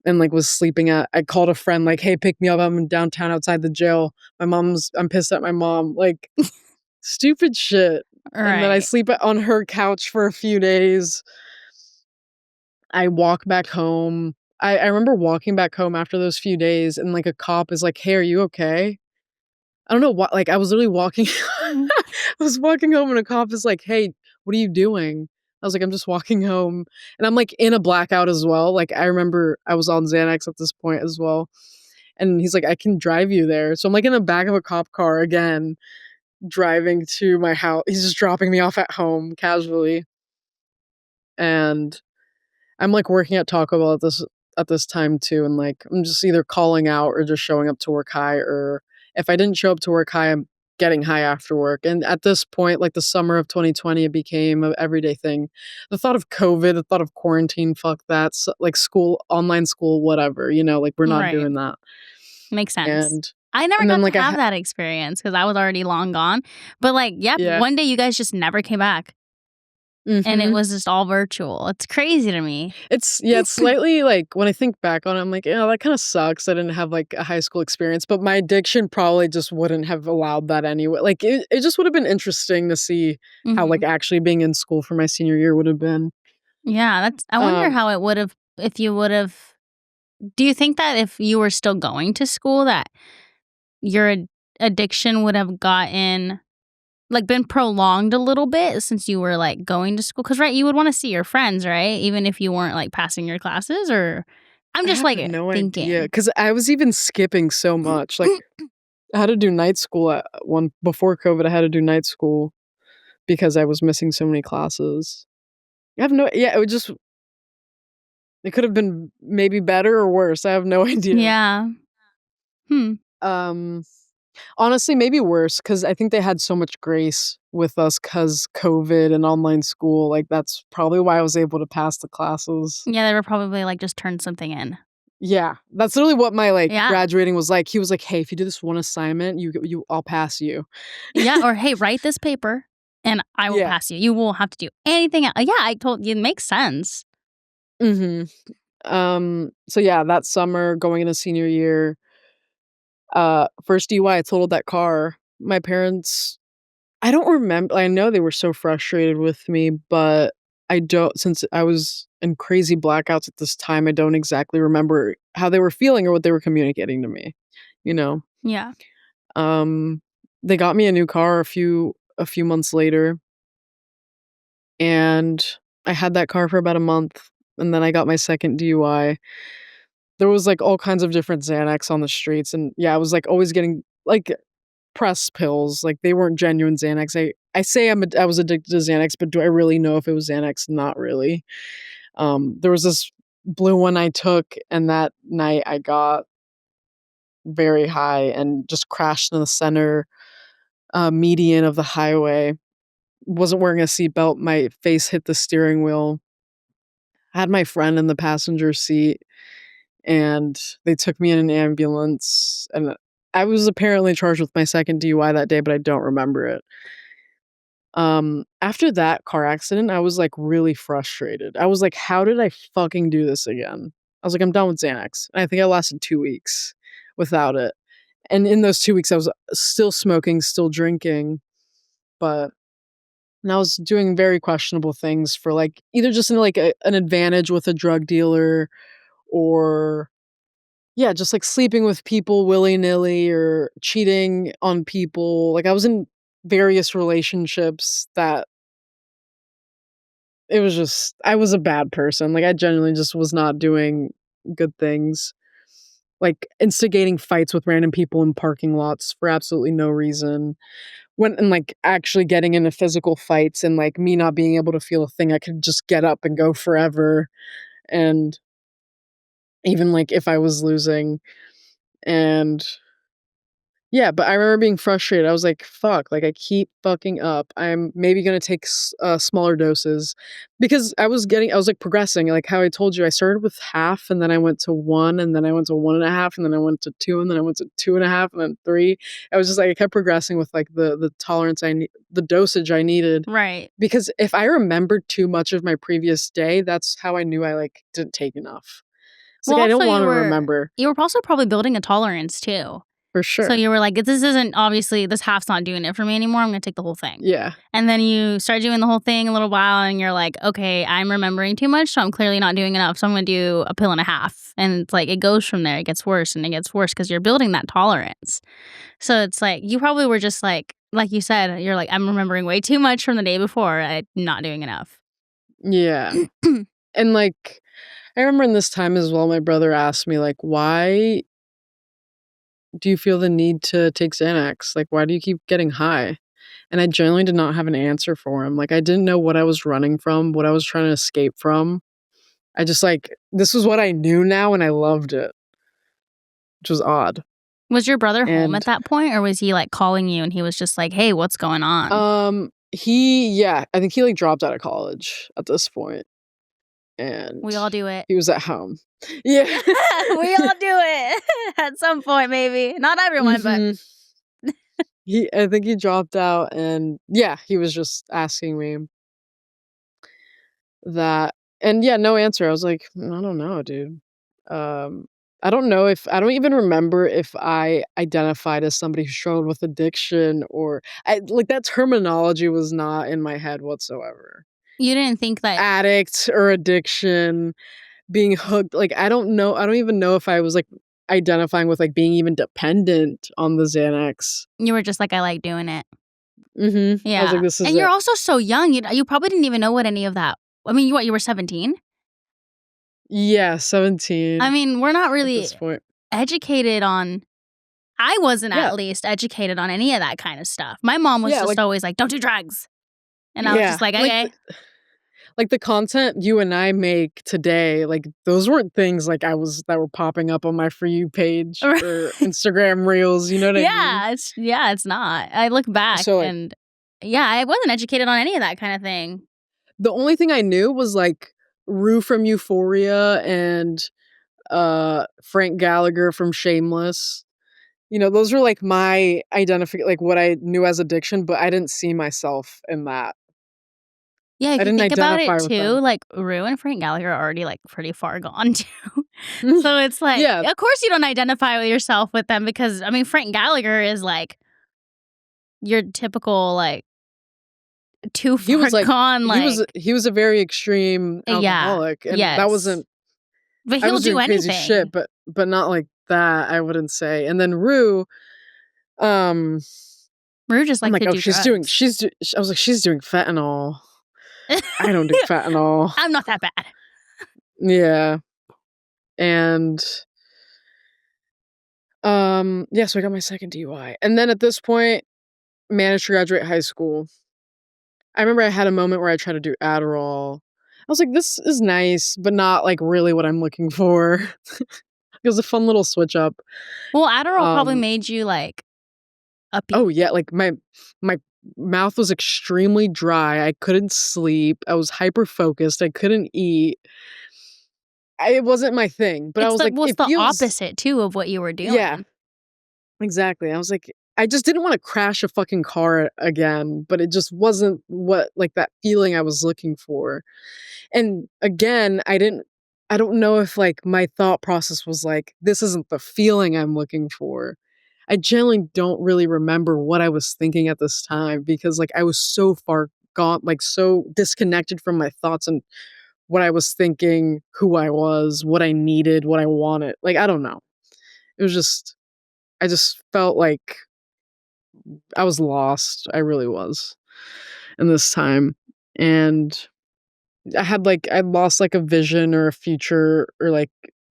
and, like, was sleeping at I called a friend, like, "Hey, pick me up, I'm in downtown outside the jail. I'm pissed at my mom." Like, stupid shit. And then I Right. sleep on her couch for a few days. I walk back home. I remember walking back home after those few days, and, like, a cop is like, "Hey, are you okay?" I don't know what, like, I was literally walking Mhm. I was walking home, and a cop is like, "Hey, what are you doing?" I was like, "I'm just walking home." And I'm, like, in a blackout as well. Like, I remember I was on Xanax at this point as well. And he's like, "I can drive you there." So I'm, like, in the back of a cop car again, driving to my house. He's just dropping me off at home casually. And I'm, like, working at Taco Bell at this time too, and, like, I'm just either calling out or just showing up to work high, or if I didn't show up to work high, I'm getting high after work. And at this point, like, the summer of 2020, it became an everyday thing. The thought of COVID, the thought of quarantine, fuck that, like, school, online school, whatever, like, we're not Right. doing that. Makes sense. And I never and then, got to like, have that experience because I was already long gone. But, like, yep, yeah. one day you guys just never came back, and it Mhm. was just all virtual. It's crazy to me. It's slightly like, when I think back on it, I'm like, "Yeah, that kinda sucks. I didn't have, like, a high school experience," but my addiction probably just wouldn't have allowed that anyway. Like, it just would've been interesting to see how, like, Mhm. actually being in school for my senior year would have been. Yeah, that's I wonder Um, how it would've if you would've do you think that if you were still going to school that your addiction would have gotten like, been prolonged a little bit since you were, like, going to school? Because right, you would wanna see your friends, right? Even if you weren't, like, passing your classes, or I'm I just, have like, no idea, thinking. because I was even skipping so much. Like, I had to do night school at one before COVID, I had to do night school because I was missing so many classes. I have no yeah, it could have been maybe better or worse. I have no idea. Yeah. Hmm. Um Honestly, maybe worse because I think they had so much grace with us because COVID and online school. Like, that's probably why I was able to pass the classes. Yeah, they were probably like, just turn something in. Yeah, that's literally what my like Yeah. graduating was like. He was like, "Hey, if you do this one assignment, I'll pass you." Yeah, or hey, write this paper and I will Yeah. pass you. You won't have to do anything else. Yeah, I told you, it makes sense. Mhm. So yeah, that summer going into senior year, first DUI, I totaled that car. My parents, I don't remember. I know they were so frustrated with me, but I don't, since I was in crazy blackouts at this time, I don't exactly remember how they were feeling or what they were communicating to me, you know. Yeah. Um they got me a new car a few months later, and I had that car for about a month, and then I got my second DUI. There was like all kinds of different Xanax on the streets, and yeah, I was like always getting like press pills, like, they weren't genuine Xanax. I say I was addicted to Xanax, but do I really know if it was Xanax? Not really. There was this blue one I took, and that night I got very high and just crashed in the center, median of the highway. Wasn't wearing a seatbelt, my face hit the steering wheel. Had my friend in the passenger seat, and they took me in an ambulance, and I was apparently charged with my second DUI that day, but I don't remember it. After that car accident, I was, like, really frustrated. I was like, "How did I fucking do this again?" I was like, "I'm done with Xanax." And I think I lasted 2 weeks without it. And in those 2 weeks, I was still smoking, still drinking, but and I was doing very questionable things for, like, either just in, like, an advantage with a drug dealer or yeah, just, like, sleeping with people willy-nilly or cheating on people. Like, I was in various relationships that it was just I was a bad person. Like, I genuinely just was not doing good things. Like, instigating fights with random people in parking lots for absolutely no reason. When and, like, actually getting into physical fights and, like, me not being able to feel a thing, I could just get up and go forever, and even, like, if I was losing, and yeah, but I remember being frustrated. I was like, "Fuck, like, I keep fucking up. I'm maybe gonna take smaller doses." Because I was, like, progressing, like how I told you, I started with half, and then I went to 1, and then I went to 1.5, and then I went to 2, and then I went to 2.5, and then 3. I was just like I kept progressing with, like, the tolerance the dosage I needed. Right. Because if I remembered too much of my previous day, that's how I knew I, like, didn't take enough. It's Well, like I also don't wanna remember. you were also probably building a tolerance too. For So sure. you were like, "This isn't obviously this half's not doing it for me anymore. I'm gonna take the whole thing." Yeah. And then you start doing the whole thing a little while, and you're like, "Okay, I'm remembering too much, so I'm clearly not doing enough. So I'm gonna do a pill and a half." And it's like it goes from there. It gets worse and it gets worse because you're building that tolerance. So it's like you probably were just like you said, you're like, "I'm remembering way too much from the day before. I'm not doing enough." Yeah. And, like, I remember in this time as well, my brother asked me, like, "Why do you feel the need to take Xanax? Like, why do you keep getting high?" And I genuinely did not have an answer for him. Like, I didn't know what I was running from, what I was trying to escape from. I just, like this was what I knew now, and I loved it, which was odd. Was your brother home at And, that point, or was he like calling you and he was just like, "Hey, what's going on?" yeah, I think he, like, dropped out of college at this point, and We all do it. he was at home. Yeah. We all do it at some point, maybe. Not everyone, but Mhm. I think he dropped out, and yeah, he was just asking me that, and yeah, no answer. I was like, "I don't know, dude." Um, I don't even remember if I identified as somebody who struggled with addiction, or I like, that terminology was not in my head whatsoever. you didn't think that Addict or addiction, being hooked, like, I don't even know if I was, like, identifying with, like, being even dependent on the Xanax. you were just like, "I like doing it." I was like, Yeah. "This is And you're it." also so young, you probably didn't even know what any of that I mean, you were 17? Yeah, I 17 mean, we're not at really this point. educated on I wasn't Yeah. at least educated on any of that kind of stuff. My mom was Yeah, just like always like, "Don't do drugs." And I was yeah, just like, like, "Okay." like, the content you and I make today, like, those weren't things, like, that were popping up on my For You page or Instagram Reels, you know what I mean? It's not. I look back So, like, and yeah, I wasn't educated on any of that kinda thing. the only thing I knew was, like, Rue from Euphoria and, Frank Gallagher from Shameless. You know, those were, like, my like, what I knew as addiction, but I didn't see myself in that. Yeah, I if you didn't think about identify it with too, them. like, Rue and Frank Gallagher are already, like, pretty far gone too. So it's like, Yeah, of course you don't identify with yourself with them because, I mean, Frank Gallagher is, like, your typical, like, too he far was, like gone, like he was a very extreme yeah, alcoholic, and that yes. wasn't But I he'll was do doing crazy shit, anything. but not like that, I wouldn't say, and then Rue, um, Rue just I'm likes like, to "Oh, do drugs. I was like, "She's doing fentanyl." I don't do fentanyl. I'm not that bad. Yeah, and, yeah, so I got my second DUI, and then at this point, managed to graduate high school. I remember I had a moment where I tried to do Adderall. I was like, "This is nice, but not, like, really what I'm looking for." It was a fun little switch up. Well, Adderall probably Um made you, like, Oh, uppity. yeah, like, my mouth was extremely dry, I couldn't sleep, I was hyper focused, I couldn't eat. It wasn't my thing, but I It's was the like, well, it's "It the feels." opposite too of what you were Yeah, doing. exactly. I was like, I just didn't wanna crash a fucking car again, but it just wasn't what like, that feeling I was looking for. And again, I don't know if, like, my thought process was like, "This isn't the feeling I'm looking for." I generally don't really remember what I was thinking at this time because, like, I was so far gone like, so disconnected from my thoughts and what I was thinking, who I was, what I needed, what I wanted. Like, I don't know. It was just I just felt like I was lost. I really was in this time. And I lost, like, a vision or a future or, like,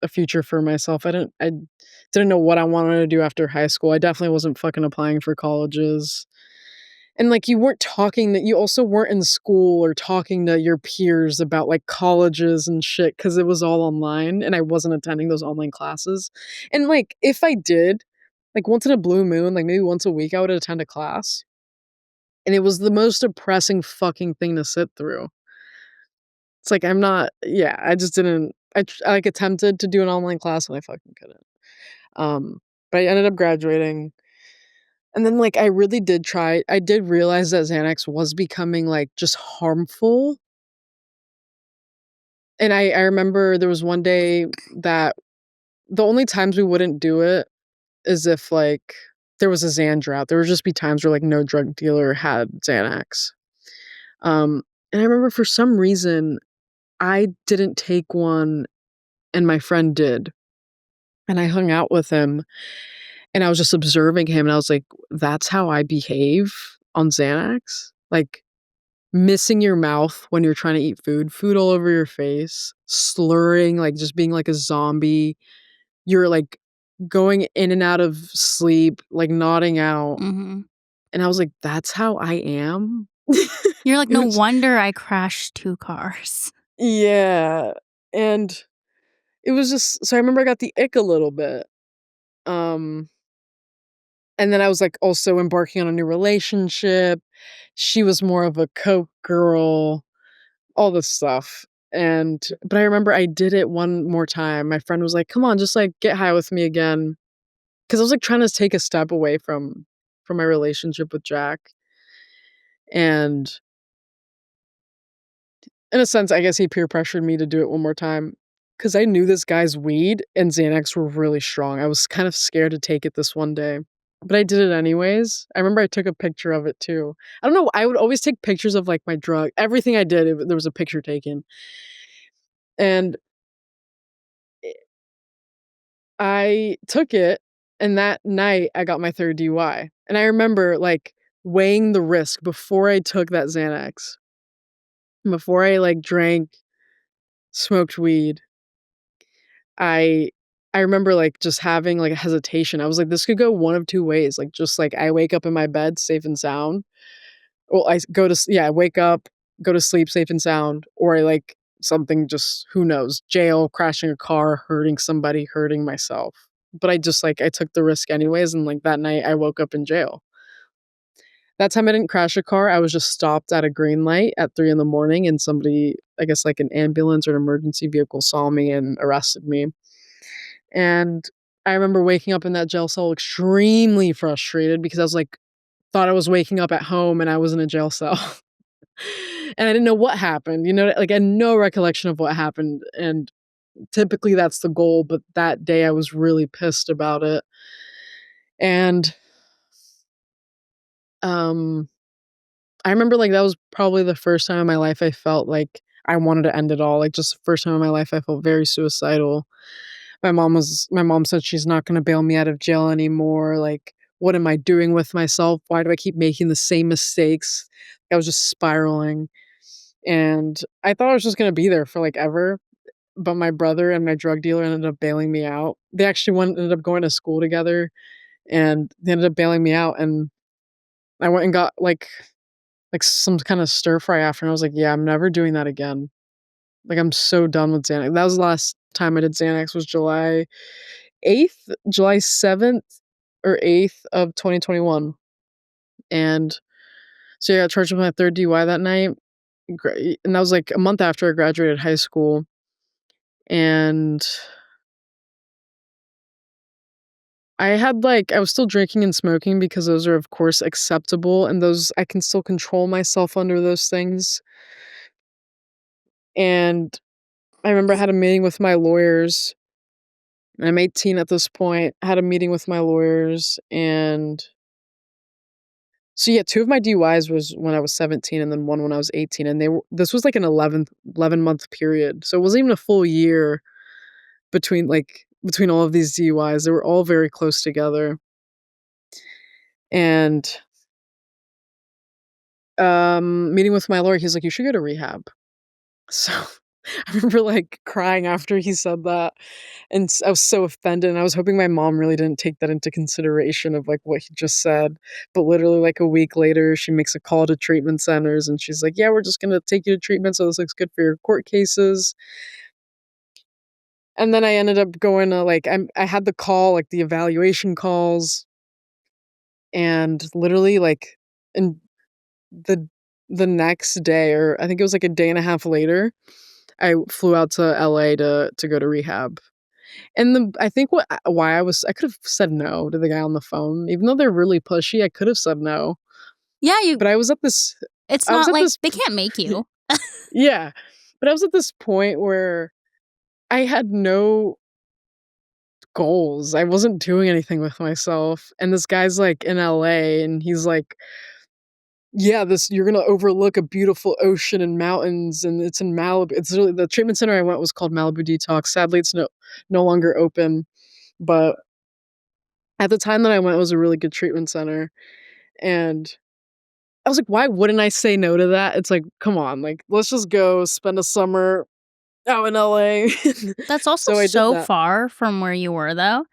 a future for myself. I didn't know what I wanted to do after high school. I definitely wasn't fucking applying for colleges. And, like, you also weren't in school or talking to your peers about, like, colleges and shit because it was all online, and I wasn't attending those online classes. And, like, if I did, like, once in a blue moon, like, maybe once a week, I would attend a class, and it was the most depressing fucking thing to sit through. It's like, I'm not yeah, I just didn't I, like, attempted to do an online class, and I fucking couldn't. But I ended up graduating, and then, like, I did realize that Xanax was becoming, like, just harmful, and I remember there was one day that the only times we wouldn't do it is if, like, there was a Xan drought. There would just be times where, like, no drug dealer had Xanax. Um, and I remember for some reason, I didn't take one and my friend did, and I hung out with him, and I was just observing him, and I was like, "That's how I behave on Xanax?" Like, missing your mouth when you're trying to eat food, food all over your face, slurring, like, just being like a zombie. You're, like, going in and out of sleep, like, nodding out, Mhm. and I was like, "That's how I am?" You're like, It "No was wonder I crashed 2 cars." yeah, and it was just so I remember I got the ick a little bit, um, and then I was, like, also embarking on a new relationship. She was more of a coke girl, all this stuff, but I remember I did it one more time. My friend was like, "Come on, just, like, get high with me again," because I was, like, trying to take a step away from my relationship with Jack, and in a sense, I guess he peer pressured me to do it one more time because I knew this guy's weed and Xanax were really strong. I was kind of scared to take it this one day, but I did it anyways. I remember I took a picture of it too. I don't know, I would always take pictures of, like, my drug everything I did, there was a picture taken, and I took it, and that night, I got my 3rd DUI, and I remember, like, weighing the risk before I took that Xanax, before I, like, drank, smoked weed. I I remember, like, just having, like, a hesitation. I was like, "This could go one of 2 ways." Like, just, like, I wake up in my bed safe and sound. Well, I s go to s yeah, I wake up, go to sleep safe and sound, or I like something just who knows, jail, crashing a car, hurting somebody, hurting myself. But I just like I took the risk anyways, and like that night I woke up in jail. That time I didn't crash a car, I was just stopped at a green light at 3 in the morning, and somebody, I guess, like, an ambulance or an emergency vehicle saw me and arrested me, and I remember waking up in that jail cell extremely frustrated because I was, like thought I was waking up at home and I was in a jail cell, and I didn't know what happened, you know, like, I had no recollection of what happened, and typically that's the goal, but that day I was really pissed about it, and, um I remember, like, that was probably the first time in my life I felt like I wanted to end it all, like, just the first time in my life I felt very suicidal. My mom said she's not gonna bail me out of jail anymore, like, what am I doing with myself? Why do I keep making the same mistakes? I was just spiraling, and I thought I was just gonna be there for, like, ever, but my brother and my drug dealer ended up bailing me out. They actually ended up going to school together, and they ended up bailing me out, and I went and got, like, some kinda stir fry after, and I was like, "Yeah, I'm never doing that again." Like, I'm so done with Xanax. That was the last time I did Xanax was July 8th, July 7th or 8th of 2021, and so, yeah, I got charged with my 3rd DUI that night, and that was, like, a month after I graduated high school, and I was still drinking and smoking because those are, of course, acceptable, and those I can still control myself under those things, and I remember I had a meeting with my lawyers. I'm 18 at this point. I had a meeting with my lawyers, and so, yeah, 2 of my DUIs was when I was 17 and then 1 when I was 18, and this was, like, an 11-month period, so it wasn't even a full year between all of these DUIs. They were all very close together, and, meeting with my lawyer, he's like, "You should go to rehab." So, I remember, like, crying after he said that, and I was so offended, and I was hoping my mom really didn't take that into consideration of, like, what he just said, but literally, like, a week later, she makes a call to treatment centers, and she's like, "Yeah, we're just gonna take you to treatment, so this looks good for your court cases," and then I ended up going to, like I had the call, like, the evaluation calls, and literally, like, in the the next day, or I think it was, like, a day and a half later, I flew out to LA to go to rehab. And I think I could have said no to the guy on the phone, even though they're really pushy, I could have said no. Yeah, you But I was at this it's I was not at like this they can't make you. yeah, but I was at this point where I had no goals. I wasn't doing anything with myself, and this guy's, like, in LA, and he's like, "Yeah, this you're gonna overlook a beautiful ocean and mountains, and it's in Malibu." It's really the treatment center I went was called Malibu Detox. Sadly, it's no longer open, but at the time that I went, it was a really good treatment center, and I was like, "Why wouldn't I say no to that?" It's like, "Come on, like, let's just go spend a summer out in LA." That's also So I did so that. far from where you were, though.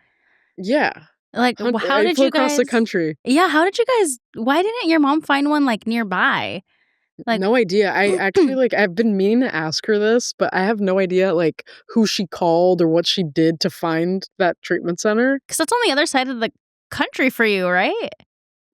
Yeah. Like, how I did flew you across the guys country. Yeah, how did you guys why didn't your mom find one, like, nearby? Like, No idea. I actually, like I've been meaning to ask her this, but I have no idea, like, who she called or what she did to find that treatment center. 'cause that's on the other side of the country for you, right?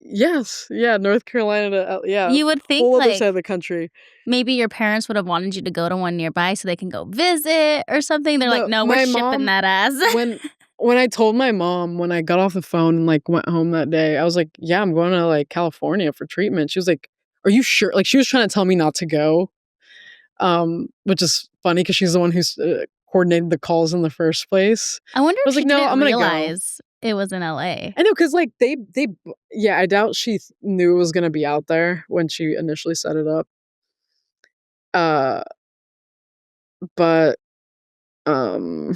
Yes. Yeah, North Carolina to yeah, You would think, whole other side like, of the country. maybe your parents would have wanted you to go to one nearby so they can go visit or something. They're like, No, "No, we're my shipping mom that ass." when when I told my mom when I got off the phone and, like, went home that day, I was like, "Yeah, I'm going to, like, California for treatment." She was like, "Are you sure?" Like, she was trying to tell me not to go, which is funny because she's the one who's, coordinated the calls in the first place. I wonder I if was she like, "No, didn't I'm gonna go." realize it was in LA. I know, cause like, yeah, I doubt she knew it was gonna be out there when she initially set it up. Uh, but, um,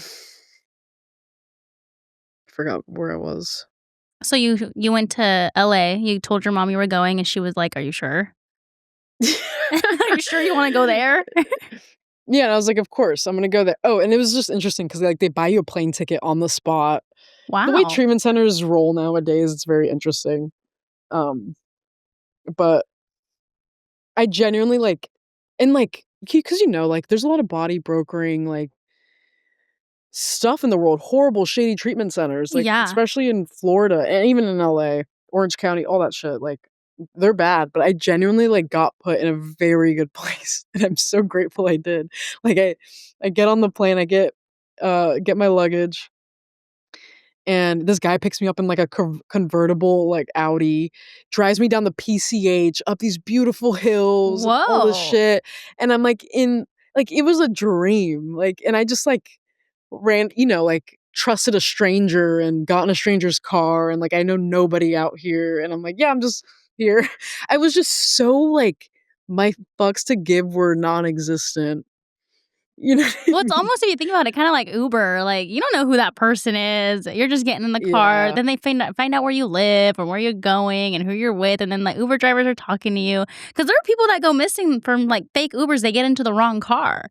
I forgot where I was. So you went to LA, you told your mom you were going, and she was like, "Are you sure? Are you sure you wanna go there?" Yeah, and I was like, "Of course, I'm gonna go there." Oh, and it was just interesting because like, they buy you a plane ticket on the spot. The way Wow. treatment centers roll nowadays, it's very interesting. Um, but I genuinely, like And, like, because like, there's a lot of body brokering, like, stuff in the world, horrible, shady treatment centers, like, Yeah. especially in Florida and even in LA, Orange County, all that shit, like, they're bad, but I genuinely, like, got put in a very good place, and I'm so grateful I did. Like, I get on the plane, I get my luggage, and this guy picks me up in, like, a convertible, like, Audi, drives me down the PCH, up these beautiful hills, and all this Whoa. shit, and I'm, like, in like, it was a dream, like, and I just, like, like, trusted a stranger and got in a stranger's car, and, like, I know nobody out here, and I'm like, "Yeah, I'm just here." I was just so, like, my fucks to give were non-existent. You know what I Well, it's mean? almost, if you think about it, kinda like Uber, like, you don't know who that person is, you're just getting in the car, Yeah. then they find out where you live and where you're going and who you're with, and then, like, Uber drivers are talking to you, because there are people that go missing from, like, fake Ubers, they get into the wrong car,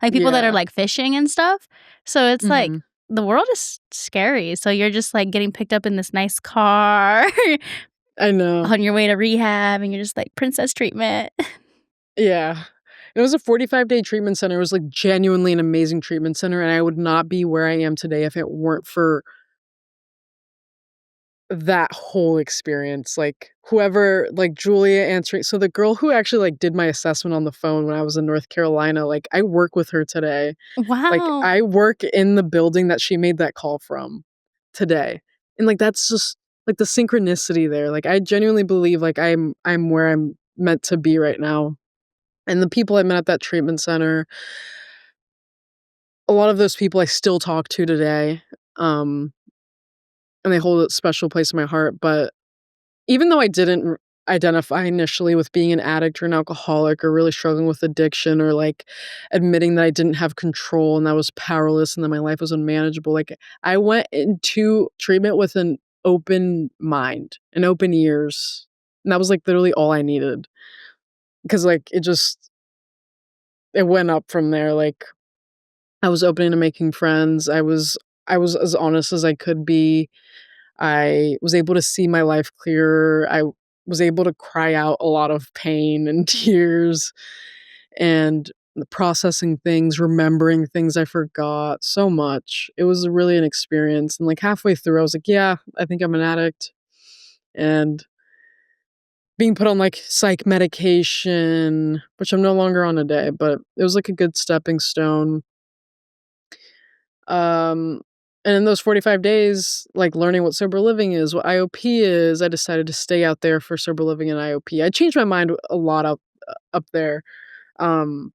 like, people that are, Yeah. like, fishing and stuff, so it's like, Mhm. the world is scary, so you're just, like, getting picked up in this nice car I know. on your way to rehab, and you're just like, "Princess treatment." Yeah. It was a 45-day treatment center, it was, like, genuinely an amazing treatment center, and I would not be where I am today if it weren't for that whole experience, like, whoever like, Julia answering so the girl who actually, like, did my assessment on the phone when I was in North Carolina, like, I work with her today. Like, Wow. I work in the building that she made that call from today, and, like, that's just like, the synchronicity there, like, I genuinely believe, like, I'm where I'm meant to be right now, and the people I met at that treatment center, a lot of those people I still talk to today, um, and they hold a special place in my heart, but even though I didn't identify initially with being an addict or an alcoholic or really struggling with addiction or like admitting that I didn't have control and I was powerless and that my life was unmanageable, like I went into treatment with an open mind and open ears. And that was like literally all I needed. Because like it went up from there. Like I was open to making friends. I was as honest as I could be. I was able to see my life clearer. I was able to cry out a lot of pain and tears and processing things, remembering things I forgot so much. It was really an experience. And like halfway through, I was like, yeah, I think I'm an addict. And being put on like psych medication, which I'm no longer on today, but it was like a good stepping stone. Um, and in those 45 days, like learning what sober living is, what IOP is, I decided to stay out there for sober living and IOP. I changed my mind a lot up there. Um,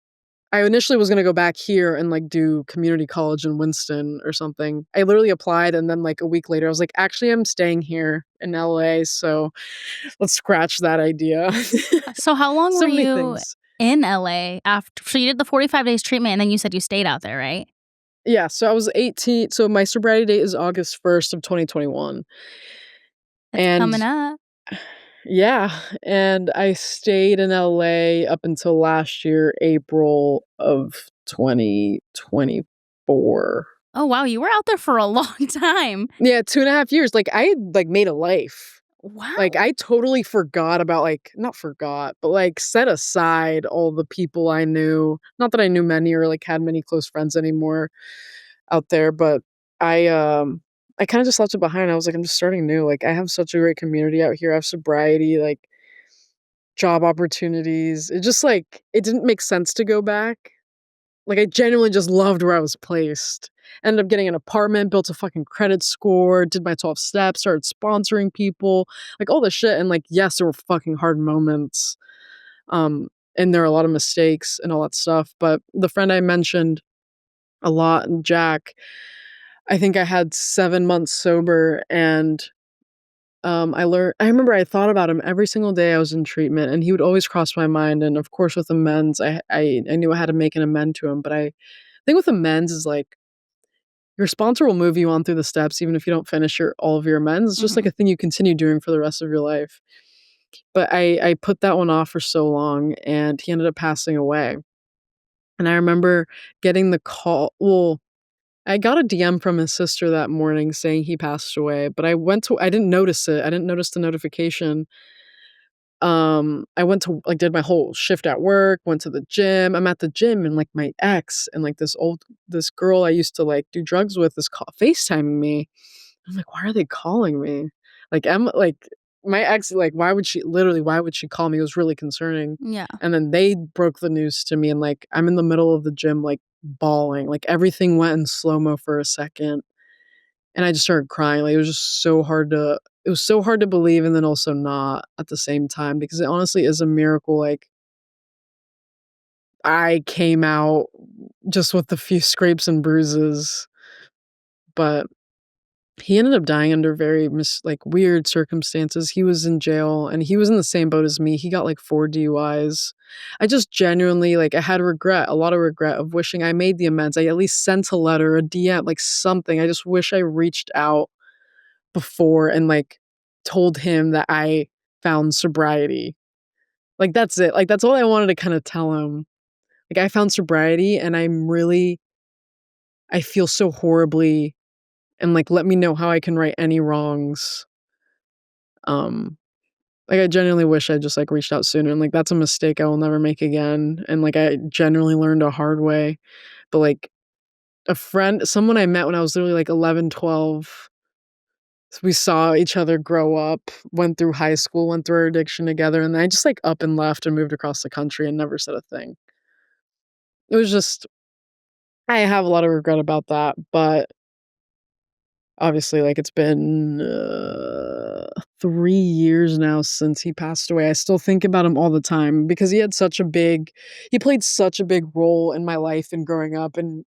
I initially was gonna go back here and like do community college in Winston or something. I literally applied and then like a week later I was like, actually I'm staying here in LA, so let's scratch that idea. So how long were So many you things. in LA after, so you did the 45 days treatment, and then you said you stayed out there, right? Yeah, so I was 18, so my sobriety date is August 1st of 2021. It's coming And up. yeah, and I stayed in LA up until last year, April of 2024. Oh, wow, you were out there for a long time. Yeah, 2.5 years, like, I had, like, made a life. Like, Wow. I totally forgot about, like not forgot, but, like, set aside all the people I knew. Not that I knew many or, like, had many close friends anymore out there, but I, um I kinda just left it behind. I was like, "I'm just starting new." Like, I have such a great community out here. I have sobriety, like job opportunities. It just, like it didn't make sense to go back. Like, I genuinely just loved where I was placed. Ended up getting an apartment, built a fucking credit score, did my 12 steps, started sponsoring people, like, all this shit, and, like, yes, there were fucking hard moments, and there are a lot of mistakes and all that stuff, but the friend I mentioned a lot, Jack, I think I had 7 months sober, and I remember I thought about him every single day I was in treatment, and he would always cross my mind, and of course, with amends, I knew I had to make an amend to him, but I think with amends is, like, your sponsor will move you on through the steps even if you don't finish all of your amends, it's just, like, Mhm. a thing you continue doing for the rest of your life. But I put that one off for so long, and he ended up passing away, and I remember getting the call well, I got a DM from his sister that morning saying he passed away, but I didn't notice it, I didn't notice the notification. I went to like, did my whole shift at work, went to the gym. I'm at the gym and, like, my ex and, like, this girl I used to, like, do drugs with is FaceTiming me. I'm like, "Why are they calling me?" Like, my ex, like, why would she call me? It was really concerning. Yeah. And then they broke the news to me, and, like, I'm in the middle of the gym, like, bawling. Like, everything went in slow-mo for a second, and I just started crying. Like, it was so hard to believe and then also not at the same time because it honestly is a miracle, like, I came out just with a few scrapes and bruises, but he ended up dying under very weird circumstances. He was in jail, and he was in the same boat as me. He got, like, 4 DUIs. I just genuinely, like, I had regret, a lot of regret of wishing I made the amends. I at least sent a letter, a DM, like, something. I just wish I reached out before and, like, told him that I found sobriety. Like, that's it. Like, that's all I wanted to kinda tell him. Like, I found sobriety, and I feel so horribly, and, like, let me know how I can right any wrongs. Um, like, I genuinely wish I just, like, reached out sooner, and, like, that's a mistake I will never make again, and, like, I genuinely learned a hard way. But, like, someone I met when I was literally, like, 11, 12, we saw each other grow up, went through high school, went through our addiction together, and I just, like, up and left and moved across the country and never said a thing. It was just I have a lot of regret about that, but obviously, like, it's been, 3 years now since he passed away. I still think about him all the time because he played such a big role in my life and growing up, and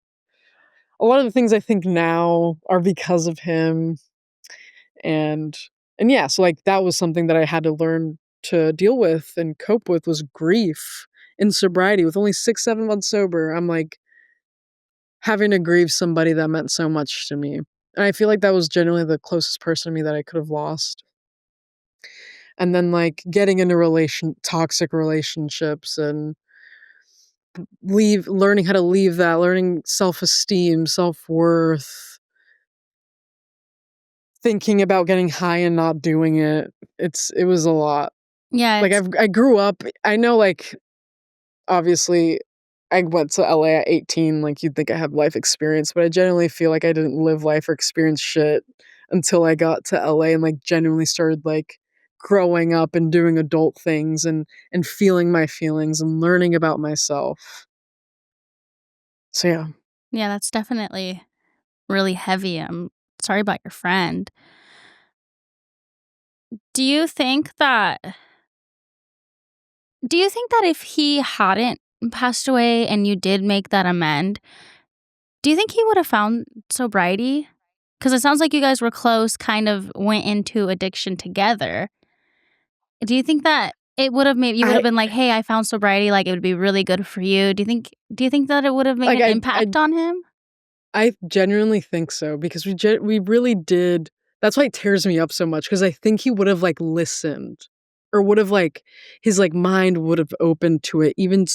a lot of the things I think now are because of him, and yeah, so, like, that was something that I had to learn to deal with and cope with was grief in sobriety with only 6, 7 months sober. I'm, like, having to grieve somebody that meant so much to me, and I feel like that was generally the closest person to me that I could have lost. And then, like, getting into relation toxic relationships and learning how to leave that, learning self-esteem, self-worth, thinking about getting high and not doing it. It was a lot. Yeah, Like, it's I grew up I know, like, obviously, I went to LA at 18, like, you'd think I have life experience, but I genuinely feel like I didn't live life or experience shit until I got to LA and, like, genuinely started, like, growing up and doing adult things and feeling my feelings and learning about myself. So, yeah. yeah, that's definitely really heavy. I'm sorry about your friend. Do you think that do you think that if he hadn't passed away and you did make that amend, do you think he would have found sobriety? Because it sounds like you guys were close, kind of went into addiction together. Do you think that it would have maybe you would have I been like, "Hey, I found sobriety, like, it would be really good for you." Do you think that it would have made like, an impact on him? I genuinely think so because we really did. That's why it tears me up so much because I think he would have, like, listened or would have, like, his, like, mind would have opened to it even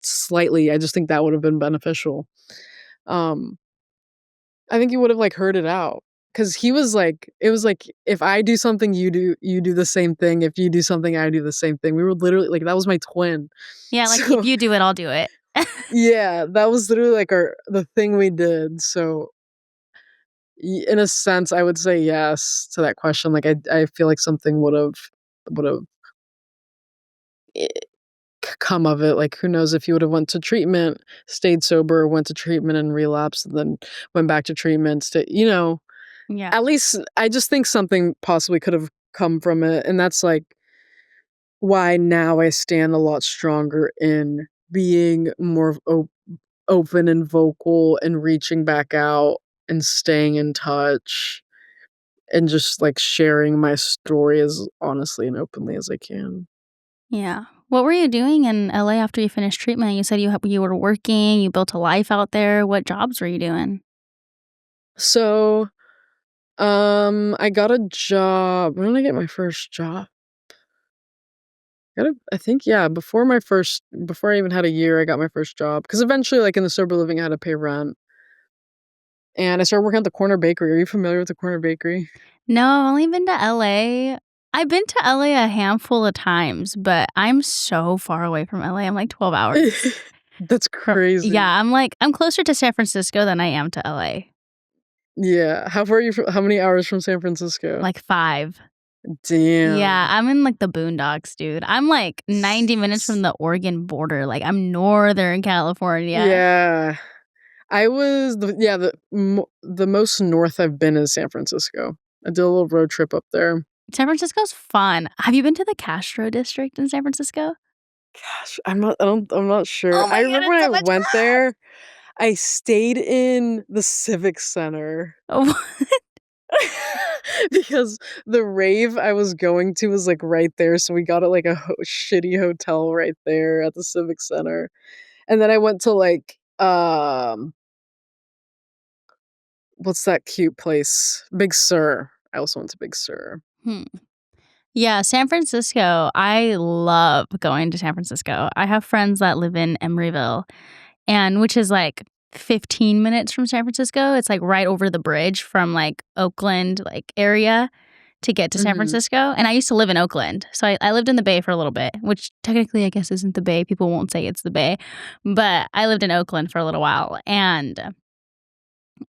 slightly. I just think that would have been beneficial. Um, I think he would have, like, heard it out because he was like it was like, "If I do something, you do the same thing. If you do something, I do the same thing." We were literally like, that was my twin. Yeah, like, if So, you do it, I'll do it. yeah, that was literally, like, the thing we did, so in a sense, I would say yes to that question. Like, I feel like something would have eh, come of it. Like, who knows if you would have went to treatment, stayed sober, went to treatment and relapsed, and then went back to treatment. Yeah. At least I just think something possibly could have come from it, and that's like why now I stand a lot stronger in being more open and vocal and reaching back out and staying in touch and just, like, sharing my story as honestly and openly as I can. Yeah. What were you doing in LA after you finished treatment? You said you were working, you built a life out there. What jobs were you doing? So, I got a job when did I get my first job? I think, yeah, before I even had a year, I got my first job because eventually, like, in the sober living, I had to pay rent, and I started working at the corner bakery. Are you familiar with the corner bakery? No, I've only been to LA. I've been to LA a handful of times, but I'm so far away from LA. I'm like 12 hours That's from crazy. yeah, I'm closer to San Francisco than I am to LA. Yeah. How far are you from how many hours from San Francisco? Like 5. Yeah, Damn. I'm in, like, the boondocks, dude. I'm, like, 90 minutes from the Oregon border, like, I'm Northern California. Yeah. I was the most north I've been is San Francisco. I did a little road trip up there. San Francisco's fun. Have you been to the Castro district in San Francisco? Gosh, I'm not sure. Oh I my god, remember when it's I so much went fun! there, I stayed in the Civic Center Oh, because the rave I was going to was, like, right there, so we got at, like, a shitty hotel right there at the Civic Center, and then I went to, like, what's that cute place? Big Sur. I also went to Big Sur. hmm. Yeah, San Francisco, I love going to San Francisco. I have friends that live in Emeryville, and which is, like, 15 minutes from San Francisco. It's, like, right over the bridge from, like, Oakland, like, area to get to San Mhm. Francisco, and I used to live in Oakland. So I lived in the Bay for a little bit, which technically I guess isn't the Bay. People won't say it's the Bay, but I lived in Oakland for a little while, and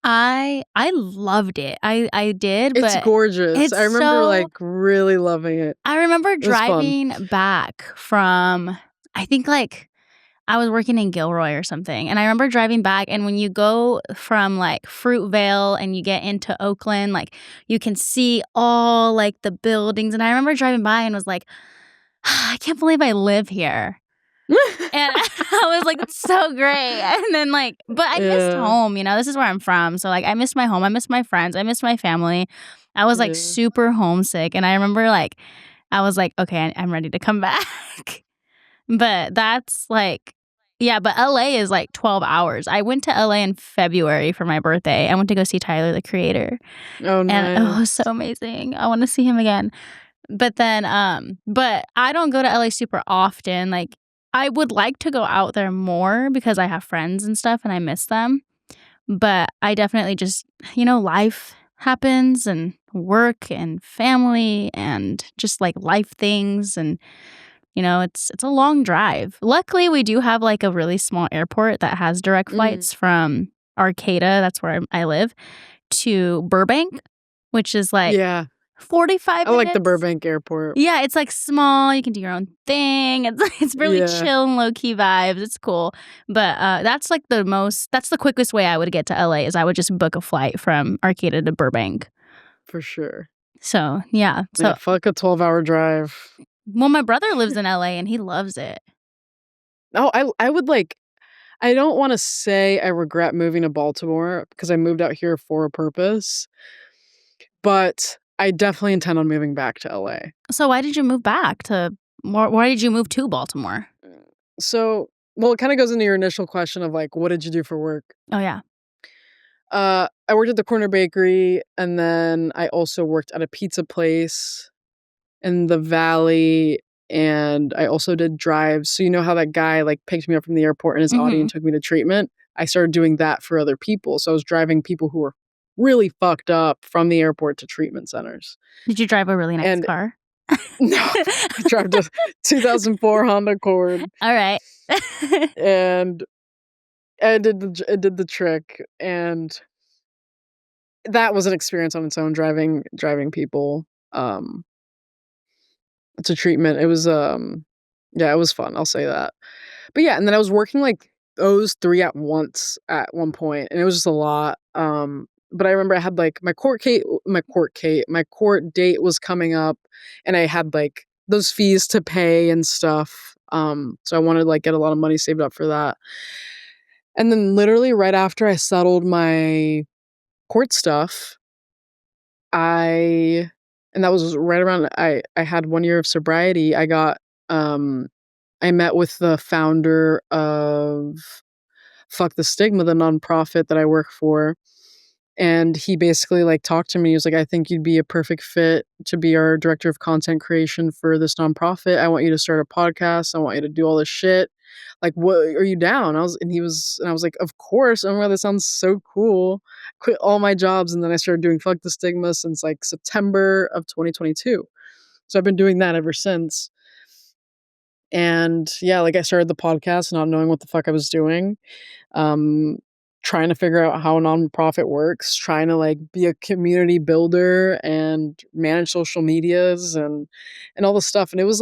I loved it. I did, It's but gorgeous. it's I remember, so like, really loving it. I remember It was fun. driving back from I think, like, I was working in Gilroy or something, and I remember driving back, and when you go from, like, Fruitvale and you get into Oakland, like, you can see all, like, the buildings, and I remember driving by and was like, "I can't believe I live here." And I was like, "It's so great." And then, like but I missed Yeah, home, this is where I'm from, so, like, I miss my home, I miss my friends, I miss my family. I was, like, yeah. super homesick, and I remember, like, I was like, "Okay, I'm ready to come back." But that's, like yeah, but LA is, like, 12 hours. I went to LA in February for my birthday. I went to go see Tyler, the Creator, Oh, and it was so nice. amazing. I wanna see him again. But then, but I don't go to LA super often, like, I would like to go out there more because I have friends and stuff and I miss them, but I definitely just life happens and work and family and just, like, life things and, it's a long drive. Luckily, we do have, like, a really small airport that has direct Mm, flights from Arcata, that's where I live, to Burbank, which is, like, yeah. 45 I like the minutes. Burbank Airport. Yeah, it's, like, small, you can do your own thing, it's really Yeah, chill and low-key vibes, it's cool, but, that's the quickest way I would get to LA is I would just book a flight from Arcata to Burbank. for sure. So, yeah, Yeah, so fuck a 12-hour drive. well, my brother lives in LA and he loves it. Oh, I would, like I don't wanna say I regret moving to Baltimore because I moved out here for a purpose, but I definitely intend on moving back to LA. So why did you move back to why did you move to Baltimore? So well, it kinda goes into your initial question of, like, what did you do for work? Oh, yeah. I worked at the corner bakery, and then I also worked at a pizza place in the valley, and I also did drives. So you know how that guy, like, picked me up from the airport in his Audi and Mhm. took me to treatment? I started doing that for other people, so I was driving people who were really fucked up from the airport to treatment centers. Did you drive a really nice And car? no, I drive a 2004 Honda Accord, Alright. and I did the trick, and that was an experience on its own driving people, to treatment. It was, yeah, it was fun, I'll say that. But yeah, and then I was working, like, those 3 at once at one point, and it was just a lot, but I remember I had, like, my court date was coming up, and I had, like, those fees to pay and stuff, so I wanted to, like, get a lot of money saved up for that. And then literally right after I settled my court stuff, I and that was right around I had 1 year of sobriety, um I met with the founder of Fuck the Stigma, the nonprofit that I work for, and he basically, like, talked to me, he was like, "I think you'd be a perfect fit to be our director of content creation for this nonprofit. I want you to start a podcast, I want you to do all this shit. Like, what are you down?" I was like, "Of course, oh my god, that sounds so cool." Quit all my jobs, and then I started doing Fuck the Stigma since, like, September of 2022. So I've been doing that ever since. And yeah, like I started the podcast not knowing what the fuck I was doing. Trying to figure out how a nonprofit works, trying to like be a community builder and manage social medias and all this stuff. And it was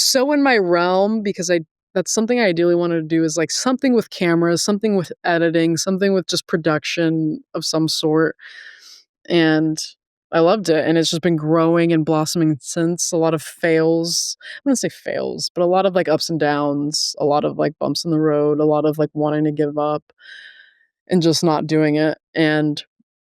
so in my realm because I that's something I ideally wanted to do, is like something with cameras, something with editing, something with just production of some sort. And I loved it, and it's just been growing and blossoming since. A lot of fails. I wouldn't say fails, but a lot of like ups and downs, a lot of like bumps in the road, a lot of like wanting to give up and just not doing it.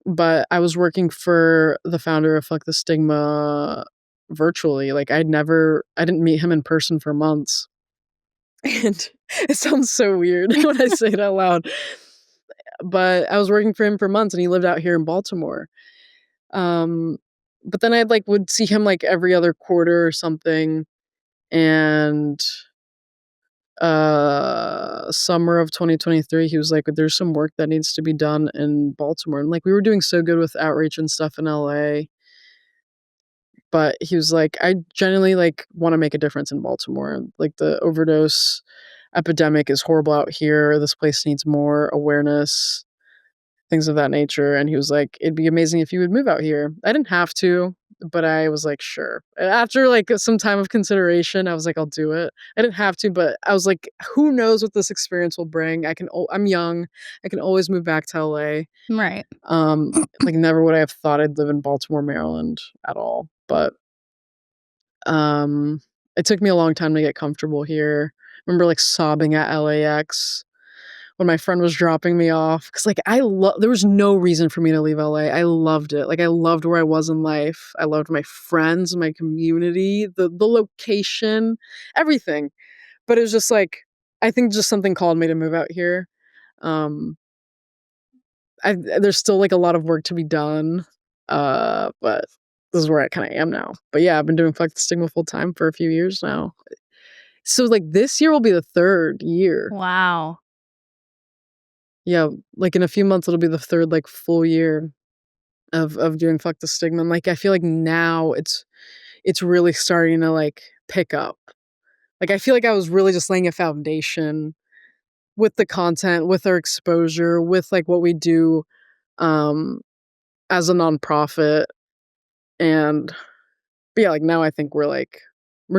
But I was working for the founder of Fuck the Stigma virtually. Like I didn't meet him in person for months. And it sounds so weird when I say it out loud. But I was working for him for months, and he lived out here in Baltimore. Um, but then I'd like would see him like every other quarter or something. And summer of 2023, he was like, there's some work that needs to be done in Baltimore. And like we were doing so good with outreach and stuff in LA. But he was like, I genuinely like want to make a difference in Baltimore. Like the overdose epidemic is horrible out here. This place needs more awareness, things of that nature. And he was like, it'd be amazing if you would move out here. I didn't have to, but I was like, sure. After like some time of consideration, I was like, I'll do it. I didn't have to, but I was like, who knows what this experience will bring? I'm young. I can always move back to LA. Right. Like never would I have thought I'd live in Baltimore, Maryland at all. But it took me a long time to get comfortable here. I remember like sobbing at LAX when my friend was dropping me off, because like there was no reason for me to leave LA. I loved it. Like I loved where I was in life. I loved my friends, my community, the location, everything. But it was just like, I think just something called me to move out here. There's still like a lot of work to be done. But this is where I kind of am now. But yeah, I've been doing Fuck the Stigma full time for a few years now. So like this year will be the 3rd year. Wow. Yeah, like in a few months it'll be the 3rd like full year of doing Fuck the Stigma. And like I feel like now it's really starting to like pick up. Like I feel like I was really just laying a foundation with the content, with our exposure, with like what we do as a nonprofit. And but yeah, like now I think we're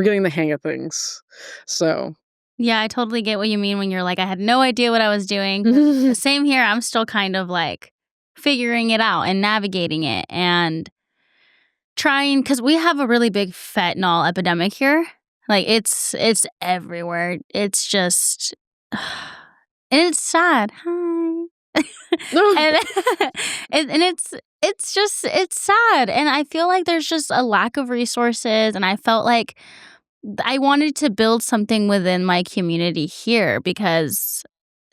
getting the hang of things. So Yeah, I totally get what you mean when you're like, I had no idea what I was doing. 'Cause same here. I'm still kind of like figuring it out and navigating it and trying, because we have a really big fentanyl epidemic here. Like it's everywhere. It's just, and it's sad. Hi. and it's sad, and I feel like there's just a lack of resources, and I felt like I wanted to build something within my community here because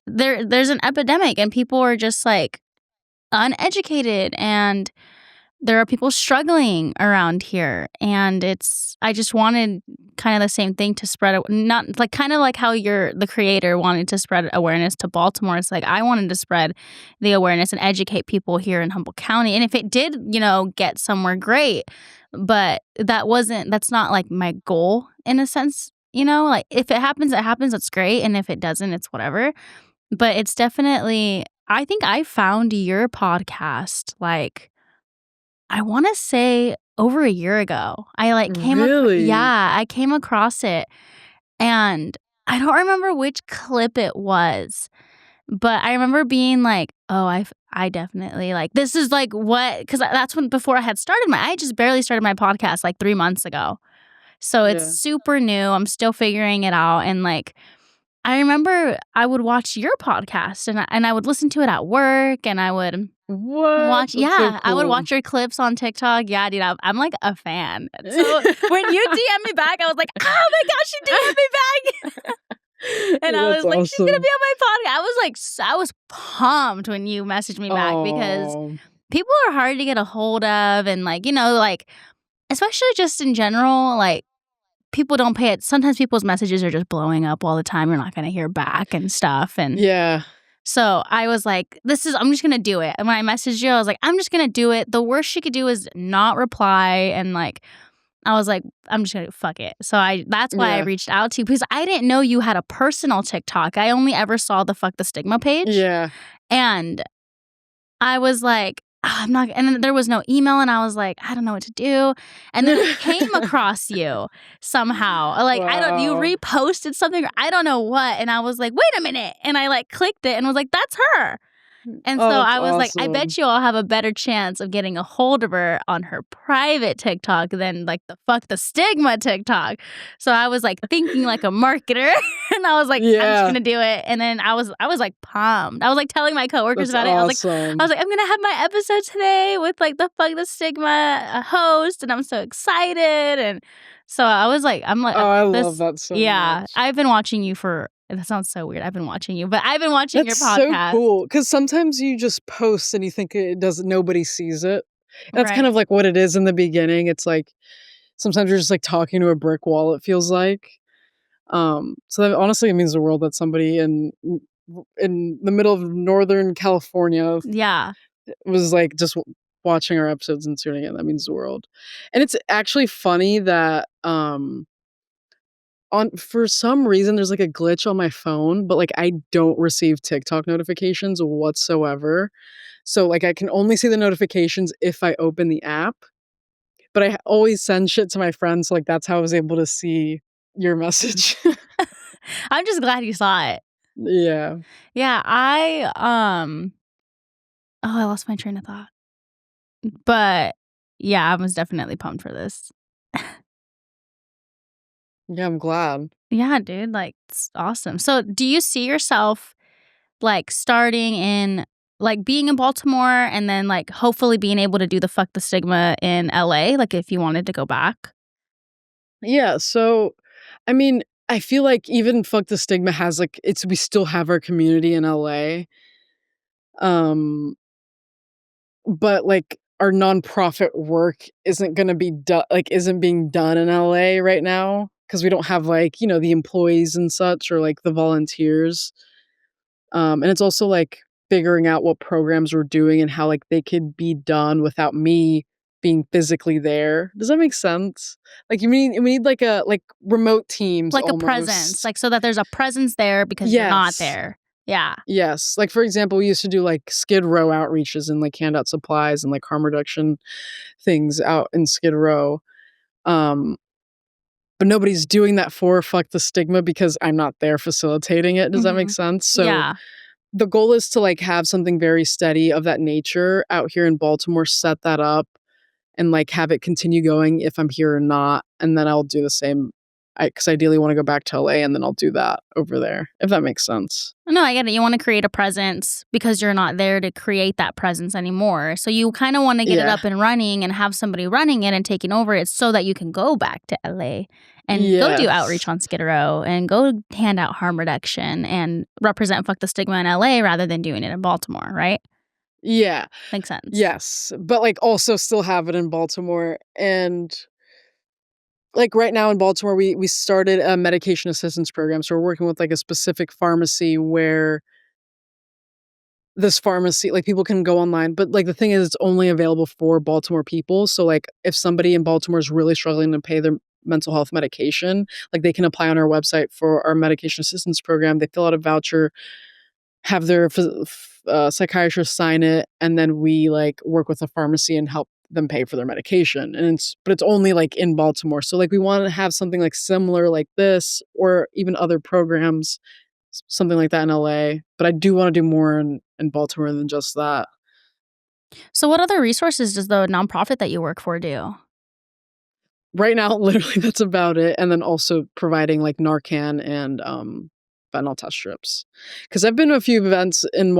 there's an epidemic and people are just like uneducated, and there are people struggling around here, and I just wanted kind of the same thing to spread, not like kind of like how the creator wanted to spread awareness to Baltimore. It's like I wanted to spread the awareness and educate people here in Humboldt County, and if it did, get somewhere, great. But that's not like my goal in a sense, like if it happens, that's great, and if it doesn't, it's whatever. But it's definitely, I think I found your podcast like, I want to say over a year ago. I like Really? yeah, I came across it, and I don't remember which clip it was, but I remember being like, oh, I definitely like, this is like what, because that's before I just barely started my podcast like 3 months ago. So it's Yeah. super new. I'm still figuring it out. And like, I remember I would watch your podcast, and I would listen to it at work, and I would What? That's so I would cool. watch your clips on TikTok. Yeah, dude, I'm like a fan. So when you DM me back, I was like, oh my gosh, she DM me back. And I was like, she's going to be on my podcast. I was pumped when you messaged me back because people are hard to get a hold of. And like, like, especially just in general, like people don't pay it. Sometimes people's messages are just blowing up all the time. You're not going to hear back and stuff. And yeah. So I was like, I'm just going to do it. And when I messaged you, I was like, I'm just going to do it. The worst she could do is not reply. And like, I was like, I'm just gonna fuck it. So that's why I Yeah. reached out to you, because I didn't know you had a personal TikTok. I only ever saw the Fuck the Stigma page. Yeah. And I was like, I'm not, and then there was no email, and I was like, I don't know what to do. And then I came across you somehow. Like, you Wow. reposted something, or I don't know what. And I was like, wait a minute. And I like clicked it and was like, that's her. And so Oh, that's I was like, I bet awesome. you I'll have a better chance of getting a hold of her on her private TikTok than like the Fuck the Stigma TikTok. So I was like thinking like a marketer, and I was like, I'm just Yeah. gonna do it. And then I was like pumped. I was like telling my coworkers That's about it. I awesome. was like, I'm gonna have my episode today with like the Fuck the Stigma host, and I'm so excited. And so I was like, I'm like, Oh, I this, love that so yeah. much. I've been watching you for. That sounds so weird. I've been watching you, but I've been watching That's your so podcast. cool, because sometimes you just post and you think it doesn't nobody sees it. That's kind Right. of like what it is in the beginning. It's like sometimes you're just like talking to a brick wall, it feels like. So that honestly, it means the world that somebody in the middle of Northern California Yeah. was like just watching our episodes and tuning in. That means the world. And it's actually funny that on for some reason there's like a glitch on my phone, but like I don't receive TikTok notifications whatsoever. So like I can only see the notifications if I open the app. But I always send shit to my friends, so like that's how I was able to see your message. I'm just glad you saw it. Yeah. Yeah, I lost my train of thought. But yeah, I was definitely pumped for this. Yeah, I'm glad. Yeah, dude, like it's awesome. So, do you see yourself like starting in like being in Baltimore and then like hopefully being able to do the Fuck the Stigma in LA, like if you wanted to go back? Yeah, so I mean, I feel like even Fuck the Stigma has like we still have our community in LA. Um but like our nonprofit work isn't going to be isn't being done in LA right now because we don't have like, the employees and such or like the volunteers. And it's also like figuring out what programs we're doing and how like they could be done without me being physically there. Does that make sense? Like we need like remote teams Like a presence, almost. like so that there's a presence there because you're not Yes. there. Yeah. Yes. Like for example, we used to do like Skid Row outreaches and like hand out supplies and like harm reduction things out in Skid Row. Um but nobody's doing that for Fuck the Stigma because I'm not there facilitating it. Does that make Mhm. sense? So Yeah. the goal is to like have something very steady of that nature out here in Baltimore, set that up and like have it continue going if I'm here or not. And then I'll do the same. Because ideally want to go back to LA and then I'll do that over there, if that makes sense. No, I get it. You want to create a presence because you're not there to create that presence anymore. So you kind of want to get it Yeah. up and running and have somebody running it and taking over it so that you can go back to LA and go do Yes. outreach on Skid Row and go hand out harm reduction and represent Fuck the Stigma in LA rather than doing it in Baltimore, right? Yeah. Makes sense. Yes. But like also still have it in Baltimore. And like right now in Baltimore, we started a medication assistance program. So we're working with like a specific pharmacy where this pharmacy, like people can go online, but like the thing is, it's only available for Baltimore people. So like if somebody in Baltimore is really struggling to pay their mental health medication, like they can apply on our website for our medication assistance program. They fill out a voucher, have their psychiatrist sign it, and then we like work with the pharmacy and help them pay for their medication. And it's only like in Baltimore. So like we want to have something like similar like this or even other programs, something like that in LA. But I do want to do more in Baltimore than just that. So what other resources does the nonprofit that you work for do? Right now, literally that's about it. And then also providing like Narcan and fentanyl test strips. Because I've been to a few events in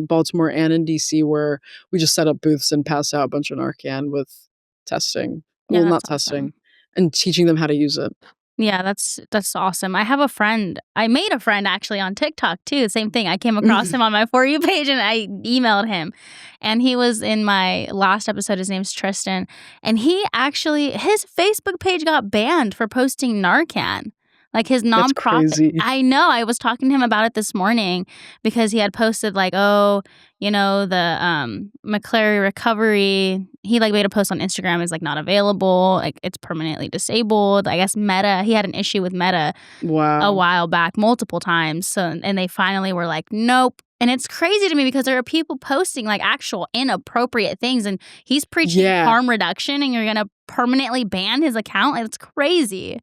Baltimore and in DC where we just set up booths and pass out a bunch of Narcan with testing. Yeah, Well, that's not awesome. testing, and teaching them how to use it. Yeah, that's awesome. I have a friend. I made a friend actually on TikTok too. Same thing. I came across him on my For You page and I emailed him. And he was in my last episode. His name's Tristan. And his Facebook page got banned for posting Narcan. Like, his That's nonprofit crazy. I know, I was talking to him about it this morning because he had posted, like, "Oh, you know, the, McClary recovery" he, like, made a post on Instagram, is, like, not available, like, it's permanently disabled. I guess Meta he had an issue with Meta a Wow. while back multiple times, so and they finally were like, "Nope." And it's crazy to me because there are people posting, like, actual inappropriate things, and he's preaching Yeah. harm reduction, and you're gonna permanently ban his account? It's crazy.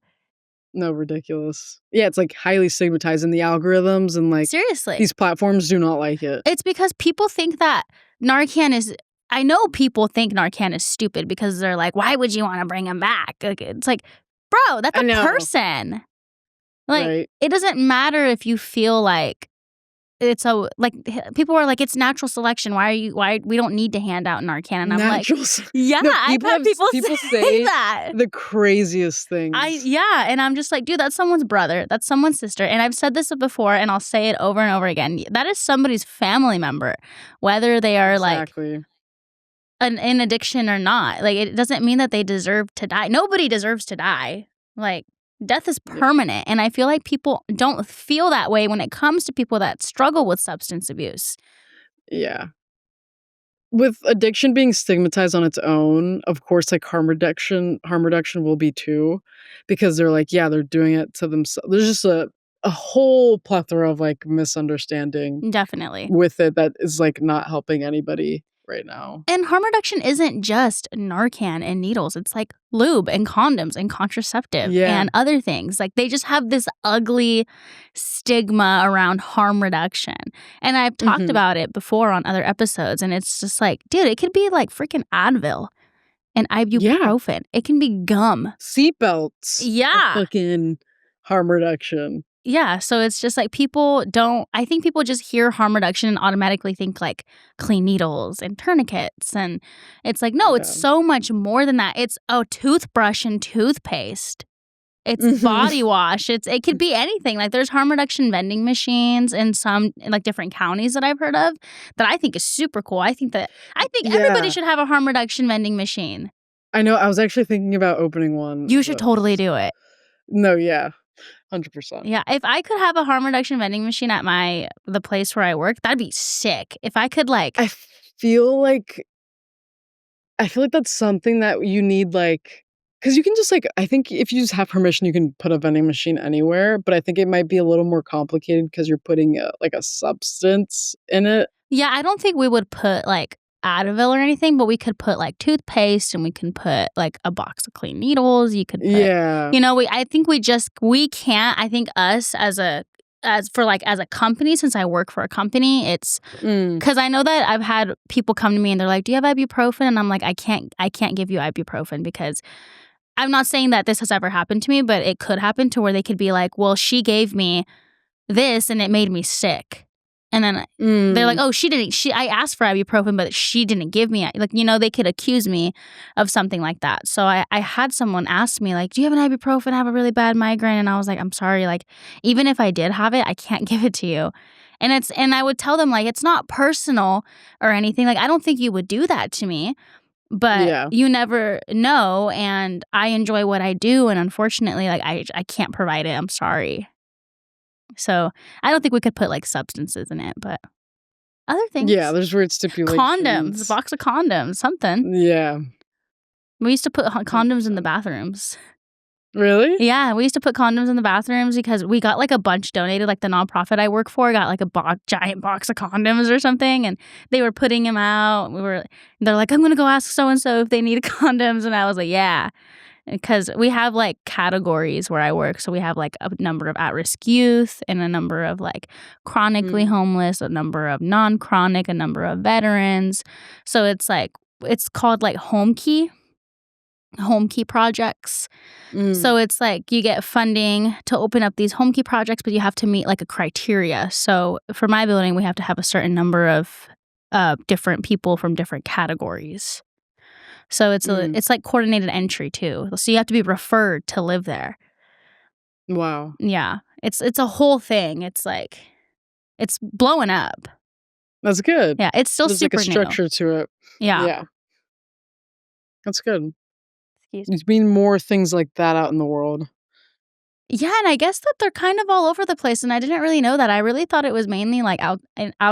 No, ridiculous. Yeah, it's, like, highly stigmatized in the algorithms and, like, Seriously. these platforms do not like it. It's because people think that Narcan is I know people think Narcan is stupid because they're like, "Why would you wanna bring him back?" Like, it's like, "Bro, that's I a know. person." Like, Right. it doesn't matter if you feel like it's a like, people are like, "It's natural selection. Why we don't need to hand out Narcan." And I'm like, Natural s "Yeah, No, I've people had have people people say say that." the craziest things. Yeah, and I'm just like, "Dude, that's someone's brother. That's someone's sister." And I've said this before, and I'll say it over and over again. That is somebody's family member, whether they are, like, Exactly. in addiction or not. Like, it doesn't mean that they deserve to die. Nobody deserves to die. Like, death is Yeah. permanent, and I feel like people don't feel that way when it comes to people that struggle with substance abuse. Yeah. With addiction being stigmatized on its own, of course, like, harm reduction will be too, because they're like, yeah, they're doing it to themselves. There's just a whole plethora of, like, misunderstanding Definitely. with it that is, like, not helping anybody right now. And harm reduction isn't just Narcan and needles. It's like lube and condoms and contraceptive Yeah. and other things. Like, they just have this ugly stigma around harm reduction. And I've talked Mhm. about it before on other episodes, and it's just like, dude, it could be like freaking Advil and Yeah. ibuprofen. It can be gum. Seatbelts are Yeah. fucking harm reduction. Yeah, so it's just like I think people just hear harm reduction and automatically think like clean needles and tourniquets, and it's like, no, it's Yeah. so much more than that. It's a toothbrush and toothpaste. It's Mhm. body wash. It could be anything. Like, there's harm reduction vending machines in like different counties that I've heard of that I think is super cool. I think everybody Yeah. should have a harm reduction vending machine. I know, I was actually thinking about opening one, You should but totally do it. no, yeah. 100%. Yeah, if I could have a harm reduction vending machine at the place where I work, that'd be sick. If I could, like I feel like I feel like that's something that you need, like, because you can just, like, I think if you just have permission, you can put a vending machine anywhere, but I think it might be a little more complicated because 'cause you're putting like, a substance in it. yeah, I don't think we would put, like, Advil or anything, but we could put, like, toothpaste, and we can put, like, a box of clean needles. You could put Yeah. I think we can't I think us as a company, since I work for a company, it's Mm. because I know that I've had people come to me, and they're like, "Do you have ibuprofen?" And I'm like, I can't give you ibuprofen because" I'm not saying that this has ever happened to me, but it could happen to where they could be like, "Well, she gave me this and it made me sick." And then they're like, Mm. "Oh, I asked for ibuprofen, but she didn't give me it." Like, they could accuse me of something like that. So I had someone ask me like, "Do you have an ibuprofen? I have a really bad migraine." And I was like, "I'm sorry, like, even if I did have it, I can't give it to you." And I would tell them like, "It's not personal or anything. Like, I don't think you would do that to me. But Yeah. you never know, and I enjoy what I do, and unfortunately, like, I can't provide it, I'm sorry." So, I don't think we could put, like, substances in it, but other Yeah, things. there's weird Condoms, a stipulations. box of condoms, something. Yeah. We used to put condoms in the 100%. bathrooms. Really? Yeah, we used to put condoms in the bathrooms because we got, like, a bunch donated, like, the nonprofit I work for got, like, a giant box of condoms or something, and they were putting them out. They're like, "I'm gonna go ask so and so if they need condoms," and I was like, "Yeah." Because we have, like, categories where I work, so we have, like, a number of at-risk youth and a number of, like, chronically Mm. homeless, a number of non-chronic, a number of veterans. So it's called, like, home key projects. Mm. So it's like you get funding to open up these home key projects, but you have to meet, like, a criteria. So for my building, we have to have a certain number of different people from different categories. So Mm. it's like coordinated entry too. So you have to be referred to live there. Wow. Yeah. It's a whole thing. It's blowing up. That's good. Yeah, it's still There's, like, a super new. structure to it. Yeah. Yeah, that's good. Excuse me. There's been more things like that out in the world. Yeah, and I guess that they're kind of all over the place, and I didn't really know that. I really thought it was mainly, like, out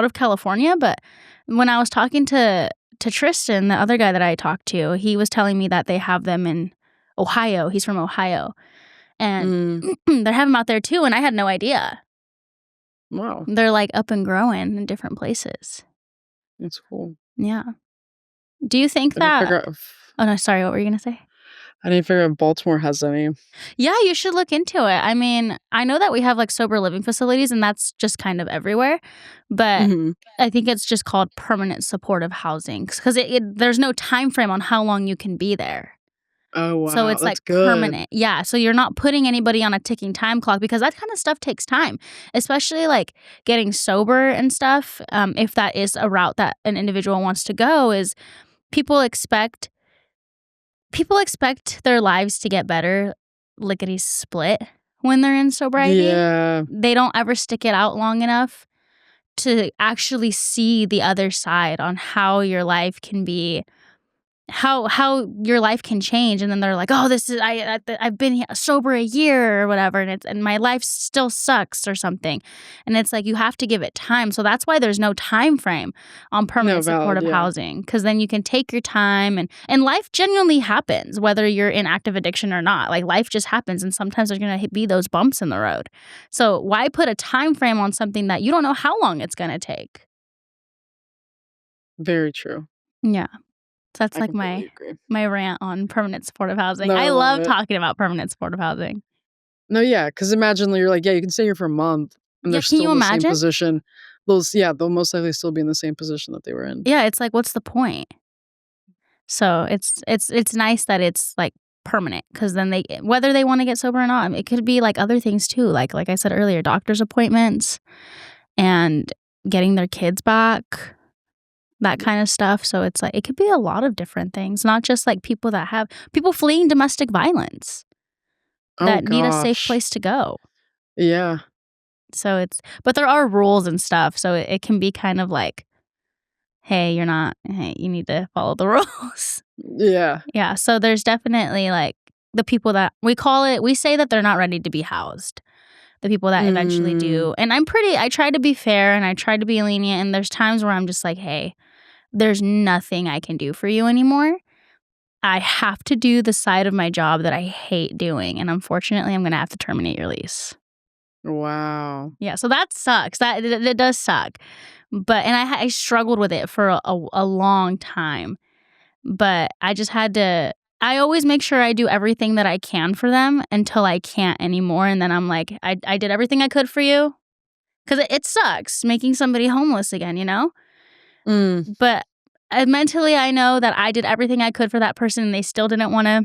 of California, but when I was talking to Tristan, the other guy that I talked to, he was telling me that they have them in Ohio. He's from Ohio, and Mm, they have them out there too, and I had no idea. wow, They're, like, up and growing in different places. that's cool. Yeah. Do you think I need to that figure out if Oh, no, sorry, what were you gonna say? I need to figure out if Baltimore has any. Yeah, you should look into it. I mean, I know that we have, like, sober living facilities, and that's just kind of everywhere, but Mhm. I think it's just called permanent supportive housing because there's no time frame on how long you can be there. Oh, So wow, it's, that's like, good. permanent. Yeah, so you're not putting anybody on a ticking time clock because that kinda stuff takes time, especially, like, getting sober and stuff, if that is a route that an individual wants to go is people expect people expect their lives to get better lickety split when they're in sobriety. Yeah, They don't ever stick it out long enough to actually see the other side on how your life can be how your life can change, and then they're like, "Oh, this is I've been sober a year or whatever, and my life still sucks or something," and it's like you have to give it time. So that's why there's no time frame on no, permanent valid, supportive yeah. housing because then you can take your time and life genuinely happens whether you're in active addiction or not. Like life just happens, and sometimes there's gonna be those bumps in the road. So why put a time frame on something that you don't know how long it's gonna take? Very true. Yeah. So that's I like completely agree. my rant on permanent supportive housing. No, I I love love it. talking about permanent supportive housing. No, yeah, because imagine you're like, "Yeah, you can stay here for a month," and they're Yeah, can still you in the same imagine? position. They'll most likely still be in the same position that they were in. Yeah, it's like, what's the point? So it's nice that it's, like, permanent because then they whether they wanna get sober or not, I mean, it could be, like, other things too, like I said earlier, doctor's appointments and getting their kids back, that Yeah. kinda stuff, so it's like it could be a lot of different things, not just, like, people fleeing domestic violence Oh that need a safe gosh. place to go. Yeah. So but there are rules and stuff, so it can be kind of like, "Hey, you're not hey, you need to follow the rules." Yeah. Yeah, so there's definitely, like, the people that we say that they're not ready to be housed, the people that eventually Mm, do, and I try to be fair and I try to be lenient, and there's times where I'm just like, "Hey, there's nothing I can do for you anymore. I have to do the side of my job that I hate doing, and unfortunately, I'm gonna have to terminate your lease." wow. Yeah, so that sucks. That does suck. But and I struggled with it for a long time, but I just had to I always make sure I do everything that I can for them until I can't anymore, and then I'm like, "I did everything I could for you," 'cause it sucks making somebody homeless again, you know? Mm, But, mentally, I know that I did everything I could for that person, and they still didn't wanna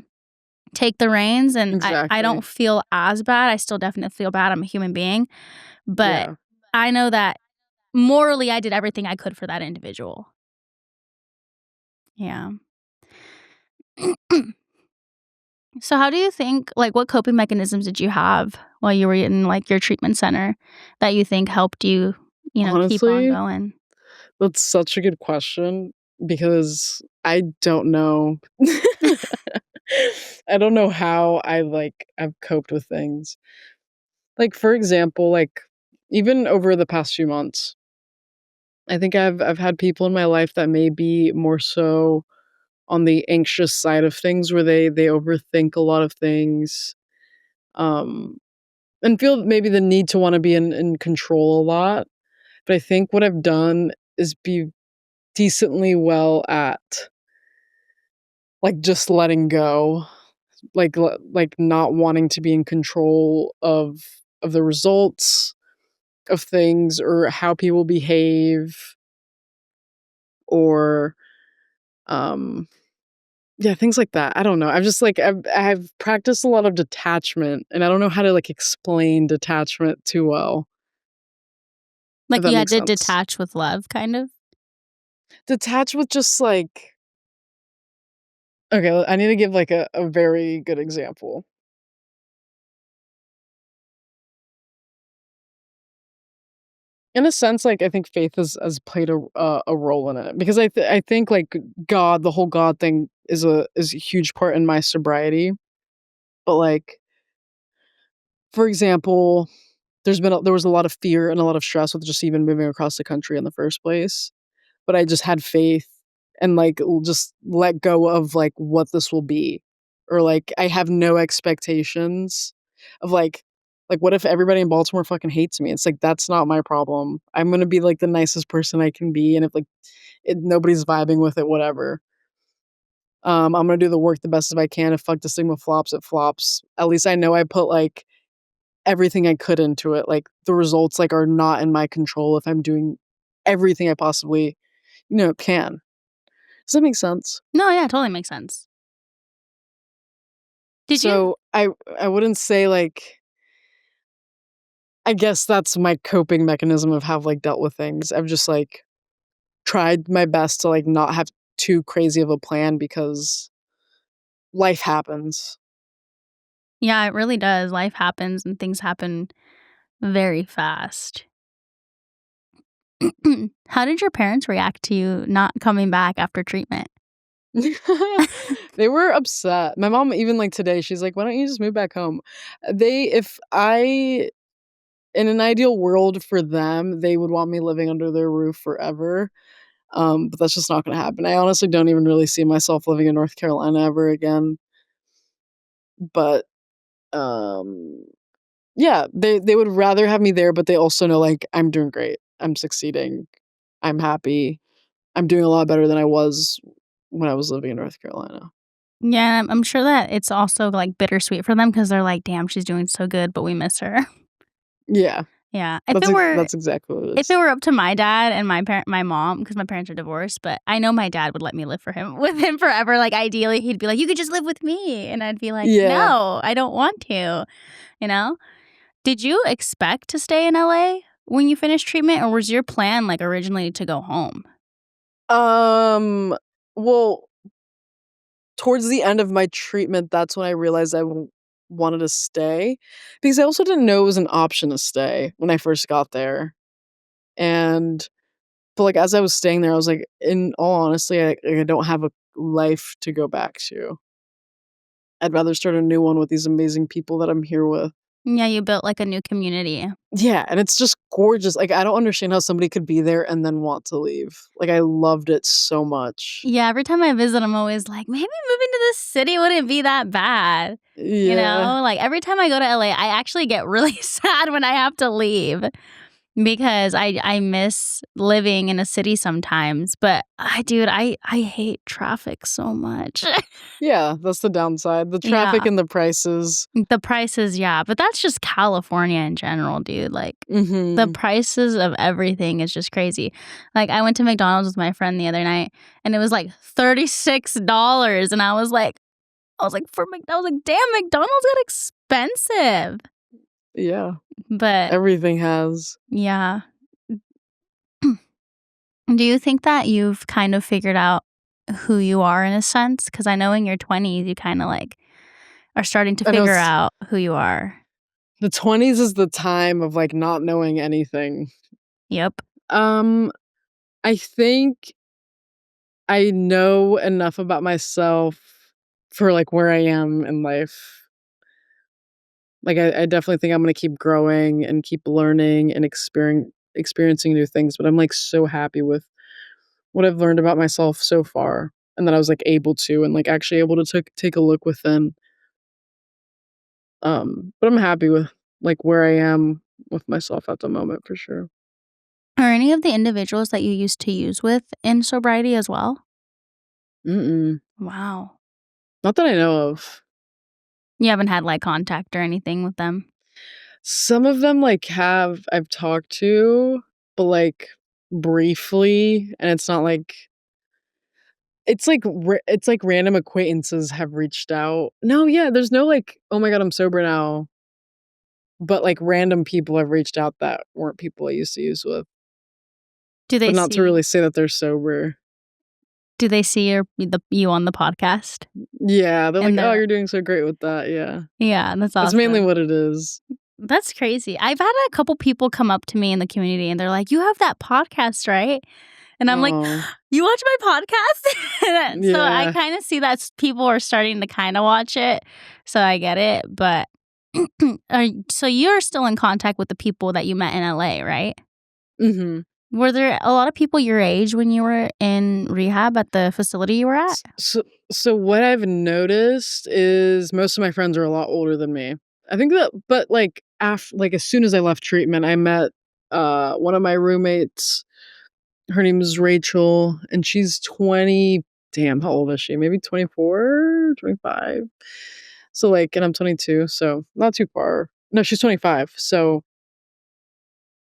take the reins, and I exactly. don't feel as bad. I still definitely feel bad, I'm a human being, but Yeah. I know that morally, I did everything I could for that individual. Yeah. So how do you think like, what coping mechanisms did you have while you were in, like, your treatment center that you think helped you, keep on Honestly, going? that's such a good question because I don't know. I don't know how I've coped with things. Like, for example, like, even over the past few months, I think I've had people in my life that may be more so on the anxious side of things where they overthink a lot of things, um, and feel maybe the need to wanna be in control a lot. But I think what I've done is be decently well at, like, just letting go, like, not wanting to be in control of the results of things or how people behave or, um yeah, things like that. I don't know. I've just, like I've practiced a lot of detachment, and I don't know how to, like, explain detachment too well, if Like, that you had makes to sense. detach with love, kind of? Detach with just, like okay, I need to give, like, a very good example. In a sense, like, I think faith has played a role in it because I think, like, God the whole God thing is a huge part in my sobriety, but, like For example, there was a lot of fear and a lot of stress with just even moving across the country in the first place, but I just had faith and, like, just let go of, like, what this will be, or, like, I have no expectations of, what if everybody in Baltimore fucking hates me? It's like, that's not my problem. I'm gonna be, like, the nicest person I can be, and if, nobody's vibing with it, whatever. I'm gonna do the work the best as I can. If fuck the stigma flops, it flops. At least I know I put, everything I could into it. Like, the results, are not in my control if I'm doing everything I possibly, can. Does that make sense? No, yeah, totally makes sense. Did you So, I wouldn't say, I guess that's my coping mechanism of how I've, dealt with things. I've just, tried my best to, not have too crazy of a plan because life happens. Yeah, it really does. Life happens and things happen very fast. How did your parents react to you not coming back after treatment? They were upset. My mom even, today, she's like, "Why don't you just move back home?" If I in an ideal world for them, they would want me living under their roof forever, but that's just not gonna happen. I honestly don't even really see myself living in North Carolina ever again, but, um, yeah, they would rather have me there, but they also know, I'm doing great. I'm succeeding. I'm happy. I'm doing a lot better than I was when I was living in North Carolina. Yeah, I'm sure that it's also, like, bittersweet for them because 'cause they're like, "Damn, she's doing so good, but we miss her." Yeah, Yeah. If it were that's exactly what it if it is. were up to my dad and my mom, because my parents are divorced, but I know my dad would let me live for him with him forever. Like, ideally, he'd be like, "You could just live with me," and I'd be like, Yeah. "No, I don't want to," you know? Did you expect to stay in LA when you finished treatment, or was your plan, like, originally to go home? Well, towards the end of my treatment, that's when I realized wanted to stay, because I also didn't know it was an option to stay when I first got there, and but, as I was staying there, I was like, in all honesty, I don't have a life to go back to. I'd rather start a new one with these amazing people that I'm here with. Yeah, you built, like, a new community. Yeah, and it's just gorgeous. I don't understand how somebody could be there and then want to leave. I loved it so much. Yeah, every time I visit, I'm always like, "Maybe moving to the city wouldn't be that bad." You Yeah. know? Like, every time I go to LA, I actually get really sad when I have to leave because I miss living in a city sometimes, but I hate traffic so much. Yeah, that's the downside. The traffic Yeah. and the prices. The prices, yeah, but that's just California in general, dude, like, the Mhm. prices of everything is just crazy. Like, I went to McDonald's with my friend the other night, and it was, like, $36, and I was like, "Damn, McDonald's got expensive." Yeah, But, everything has. yeah. Do you think that you've kind of figured out who you are in a sense? Because I know in your 20s, you kinda, like, are starting to I know figure it's out who you are. the 20s is the time of, not knowing anything. Yep. Um, I think I know enough about myself for, where I am in life. I definitely think I'm gonna keep growing and keep learning and experiencing new things, but I'm, so happy with what I've learned about myself so far, and that I was, able to and, actually able to take a look within. But I'm happy with, where I am with myself at the moment for sure. Are any of the individuals that you used to use with in sobriety as well? Mm-mm. Wow. Not that I know of. You haven't had, like, contact or anything with them? Some of them, I've talked to, but, briefly, and it's not it's like random acquaintances have reached out. No, yeah, there's no, "Oh my god, I'm sober now," but, random people have reached out that weren't people I used to use with, Do they but not to see really say that they're sober. do they see you on the podcast? Yeah, they're like, And "Oh, they're you're doing so great with that," yeah. yeah, that's That's mainly awesome. what it is. That's crazy. I've had a couple people come up to me in the community, and they're like, "You have that podcast, right?" And I'm like, Oh, "You watch my podcast?" So I yeah. kinda see that people are starting to kinda watch it, so I get it, but So you're still in contact with the people that you met in LA, right? Mhm. Were there a lot of people your age when you were in rehab at the facility you were at? So what I've noticed is most of my friends are a lot older than me. I think that but, like, as soon as I left treatment, I met, one of my roommates. Her name is Rachel, and she's 20. Damn, how old is she? Maybe 24, 25. So, like and I'm 22, so not too far. No, she's 25, so,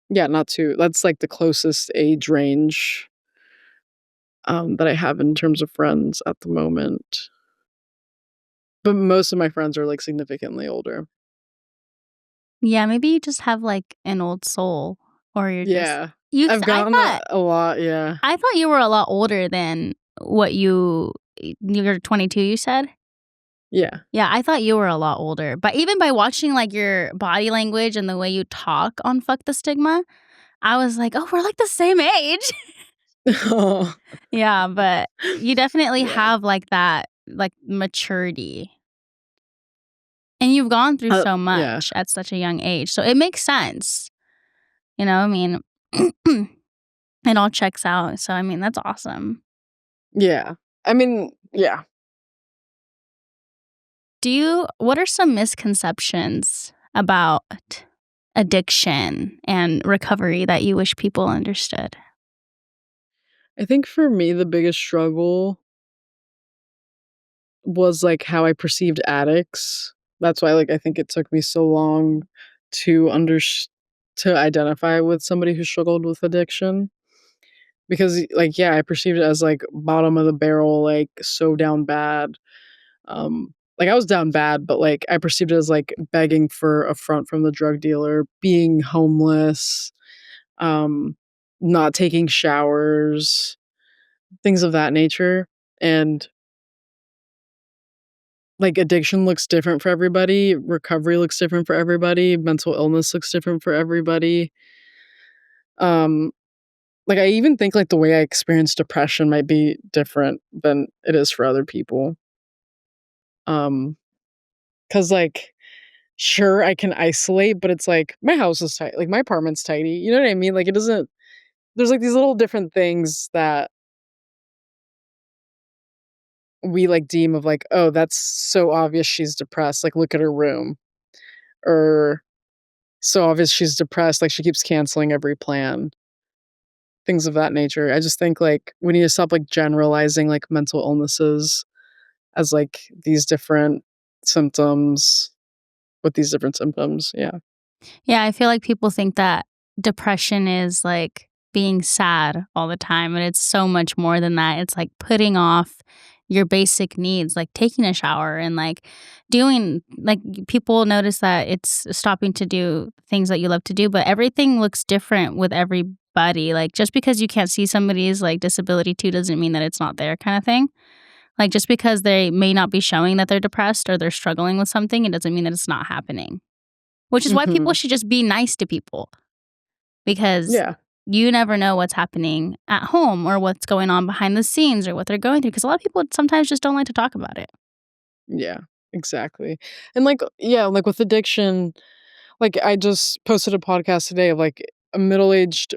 yeah, not too that's, like, the closest age range, that I have in terms of friends at the moment. But most of my friends are, like, significantly older. Yeah, maybe you just have, like, an old soul, or you're just Yeah. you I've I gotten thought a lot, yeah. I thought you were a lot older than what you're 22, you said? Yeah. Yeah, I thought you were a lot older, but even by watching, like, your body language and the way you talk on Fuck the Stigma, I was like, "Oh, we're, like, the same age." Yeah, but you definitely Yeah. have, like, that, like, maturity, and you've gone through so Yeah. much at such a young age, so it makes sense, I mean, it all checks out, so, I mean, that's awesome. Yeah. I mean, yeah. What are some misconceptions about addiction and recovery that you wish people understood? I think for me, the biggest struggle was, like, how I perceived addicts. That's why, like, I think it took me so long to to identify with somebody who struggled with addiction because, like, yeah, I perceived it as, like, bottom of the barrel, like, so down bad. Like, I was down bad, but, like, I perceived it as, like, begging for a front from the drug dealer, being homeless, um, not taking showers, things of that nature, and, like, addiction looks different for everybody, recovery looks different for everybody, mental illness looks different for everybody. Um, like, I even think, like, the way I experience depression might be different than it is for other people. Um, because like, sure, I can isolate, but it's like, my house is tight like, my apartment's tidy, you know what I mean? Like, it doesn't there's, like, these little different things that we, like, deem of, like, "Oh, that's so obvious she's depressed, like, look at her room," or, "So obvious she's depressed, like, she keeps canceling every plan," things of that nature. I just think, like, we need to stop, like, generalizing, like, mental illnesses as, like, these different symptoms with these different symptoms, yeah. Yeah, I feel like people think that depression is like being sad all the time, and it's so much more than that. It's like putting off your basic needs, like taking a shower and like doing like people notice that it's stopping to do things that you love to do, but everything looks different with everybody. Like just because you can't see somebody's like disability too doesn't mean that it's not there kind of thing. Like just because they may not be showing that they're depressed or they're struggling with something, it doesn't mean that it's not happening. Which is why people Mhm. should just be nice to people because Yeah. you never know what's happening at home or what's going on behind the scenes or what they're going through. Because a lot of people sometimes just don't like to talk about it. Yeah, exactly. And, like yeah, like, with addiction, like, I just posted a podcast today of, like, a middle-aged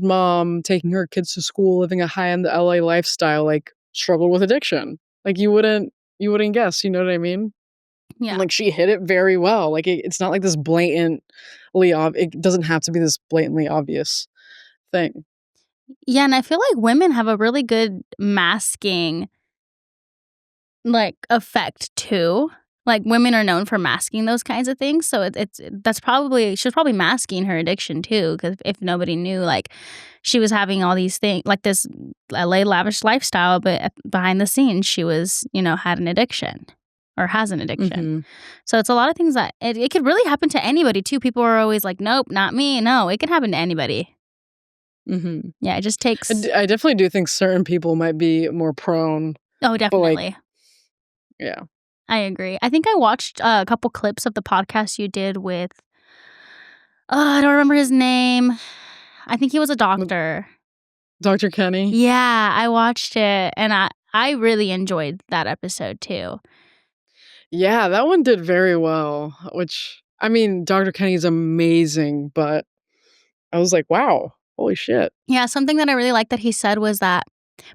mom taking her kids to school, living a high-end LA lifestyle, like, struggled with addiction. Like, you wouldn't guess, you know what I mean? And, Yeah. like, she hit it very well. Like, it's not like this it doesn't have to be this blatantly obvious thing. Yeah, and I feel like women have a really good masking like, effect too. Like, women are known for masking those kinds of things, so that's probably she was probably masking her addiction too. Because if nobody knew, like, she was having all these things like, this LA lavish lifestyle, but behind the scenes, she was, had an addiction or has an addiction. Mhm, So it's a lot of things that it could really happen to anybody too. People are always like, "Nope, not me." No, it can happen to anybody. mhm. Yeah, it just takes I definitely do think certain people might be more prone, Oh, but, like definitely. yeah. I agree. I think I watched a couple clips of the podcast you did with I don't remember his name. I think he was a With doctor. Dr. Kenny? Yeah, I watched it, and I really enjoyed that episode too. Yeah, that one did very well, which I mean, Dr. Kenny's amazing, but I was like, "Wow, holy shit." Yeah, something that I really liked that he said was that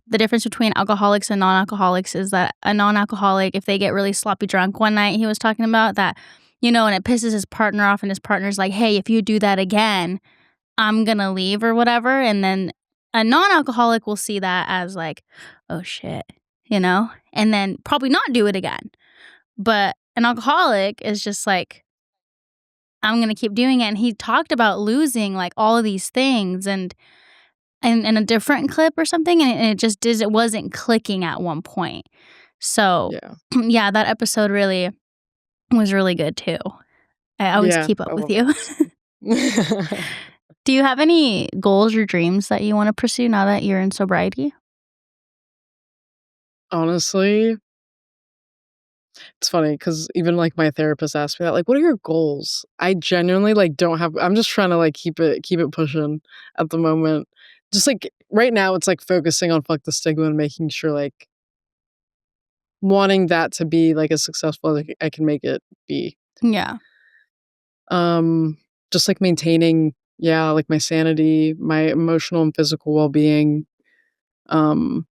the difference between alcoholics and non-alcoholics is that a non-alcoholic, if they get really sloppy drunk one night, he was talking about that, and it pisses his partner off, and his partner's like, "Hey, if you do that again, I'm gonna leave," or whatever, and then a non-alcoholic will see that as like, "Oh, shit," and then probably not do it again. But an alcoholic is just like, "I'm gonna keep doing it," and he talked about losing, like, all of these things and in a different clip or something, and it wasn't clicking at one point. So, Yeah. yeah, that episode really was really good too. I always Yeah, keep I up with love that you. episode. Do you have any goals or dreams that you wanna pursue now that you're in sobriety? Honestly, it's funny because even, like, my therapist asked me that, like, "What are your goals?" I genuinely, like, don't have I'm just trying to, like, keep it pushing at the moment. Just, like, right now, it's, like, focusing on Fuck the Stigma and making sure, like, wanting that to be, like, as successful as I can make it be. Yeah. Um, just, like, maintaining, yeah, like, my sanity, my emotional and physical well-being, um,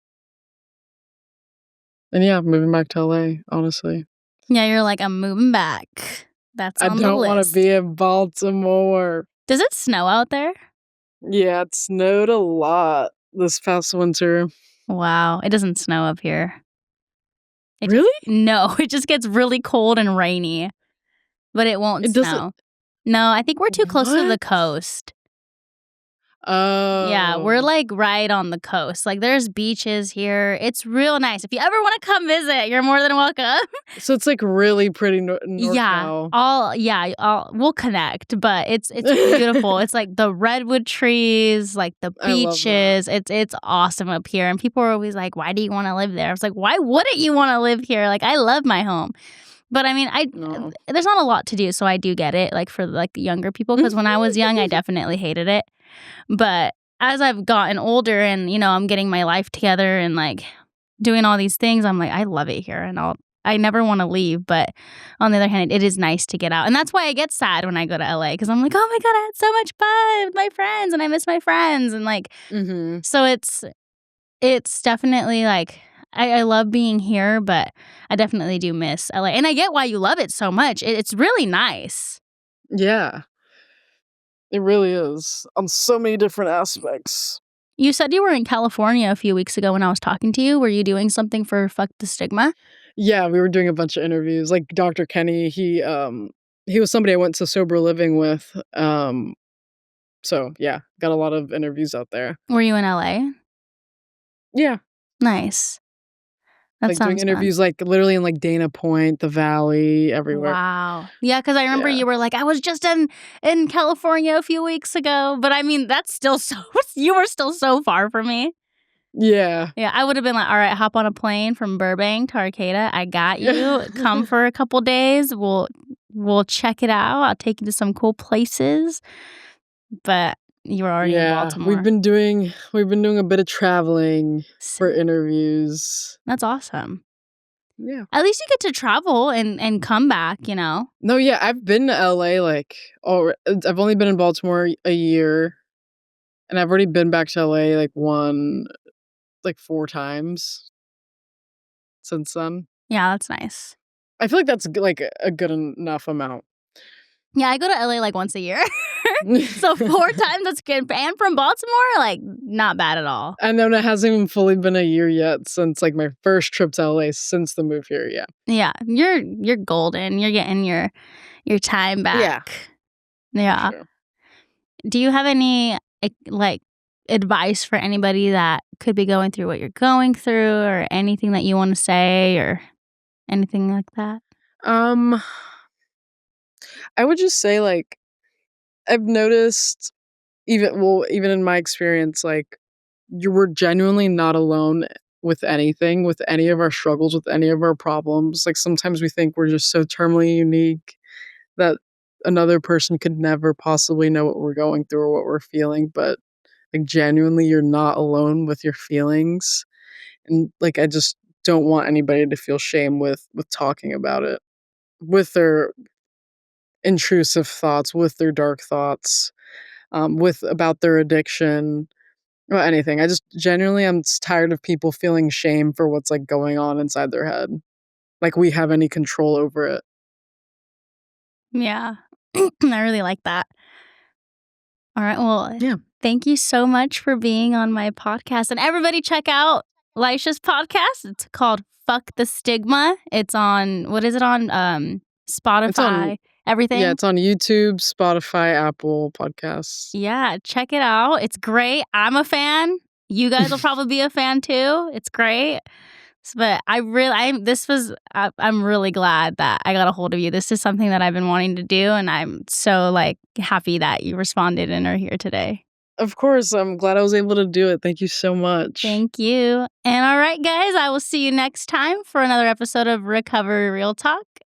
and yeah, moving back to LA, honestly. Yeah, you're like, "I'm moving back." That's I on the don't wanna list. be in Baltimore. Does it snow out there? Yeah, it snowed a lot this past winter. Wow, it doesn't snow up here. It just Really? No, it just gets really cold and rainy, but it won't It doesn't. snow. No, I think we're too close to the What? coast. Yeah, we're, Oh. like, right on the coast. Like, there's beaches here. It's real nice. If you ever wanna come visit, you're more than welcome. So it's, like, really pretty Yeah, NorCal. we'll connect, but it's beautiful. It's, like, the redwood trees, like, the I love that. beaches. It's awesome up here, and people are always like, "Why do you wanna live there?" I was like, "Why wouldn't you wanna live here?" Like, I love my home. But, I mean, No. there's not a lot to do, so I do get it, like, for, like, the younger people. Because when I was young, I definitely hated it. But as I've gotten older and, I'm getting my life together and, like, doing all these things, I'm like, I love it here, and I never wanna leave, but on the other hand, it is nice to get out, and that's why I get sad when I go to LA because 'cause I'm like, "Oh my god, I had so much fun with my friends, and I miss my friends," and, like, Mhm. so it's definitely, like, I love being here, but I definitely do miss LA, and I get why you love it so much. It's really nice. Yeah, it really is on so many different aspects. You said you were in California a few weeks ago when I was talking to you. Were you doing something for Fuck the Stigma? Yeah, we were doing a bunch of interviews, like, Dr. Kenny, he was somebody I went to sober living with, so, yeah, got a lot of interviews out there. Were you in LA? Yeah, Nice. That like, doing sounds fun. interviews, like, literally in, like, Dana Point, the Valley, everywhere. Wow. Yeah, because I remember Yeah. you were like, "I was just in California a few weeks ago," but I mean, that's still so you were still so far from me. Yeah. Yeah, I would've been like, "Alright, hop on a plane from Burbank to Arcata. I got you. Come for a couple days. We'll check it out. I'll take you to some cool places." But you were already in Yeah, Baltimore. we've been doing a bit of traveling for Sick. interviews. That's awesome. Yeah. At least you get to travel and come back. No, yeah, I've been to LA, like, I've only been in Baltimore a year, and I've already been back to LA, like, 4 times since then. Yeah, that's nice. I feel like that's like, a good enough amount. Yeah, I go to LA, like, once a year. So 4 times, that's good, and from Baltimore, like, not bad at all. I know it hasn't even fully been a year yet since, like, my first trip to LA since the move here, yeah. Yeah, you're golden, you're getting your time Yeah, back. for Yeah. sure. Do you have any, like, advice for anybody that could be going through what you're going through or anything that you wanna say or anything like that? Um, I would just say, like, I've noticed even in my experience, like, you were genuinely not alone with anything, with any of our struggles, with any of our problems. Like, sometimes we think we're just so terminally unique that another person could never possibly know what we're going through or what we're feeling, but, like, genuinely, you're not alone with your feelings, and, like, I just don't want anybody to feel shame with talking about it. with their intrusive thoughts, with their dark thoughts, with about their addiction or anything. I just genuinely I'm tired of people feeling shame for what's like going on inside their head. Like we have any control over it. Yeah. I really like that. All right. Well, Yeah. thank you so much for being on my podcast. And everybody check out Laisha's podcast. It's called Fuck the Stigma. It's on, what is it on? It's on Spotify, everything. it's on YouTube, Spotify, Apple Podcasts. Yeah, check it out. It's great. I'm a fan. You guys will probably be a fan too. It's great. But I'm really glad that I got a hold of you. This is something that I've been wanting to do, and I'm so like happy that you responded and are here today. Of course, I'm glad I was able to do it. Thank you so much. Thank you. And all right, guys, I will see you next time for another episode of Recovery Real Talk.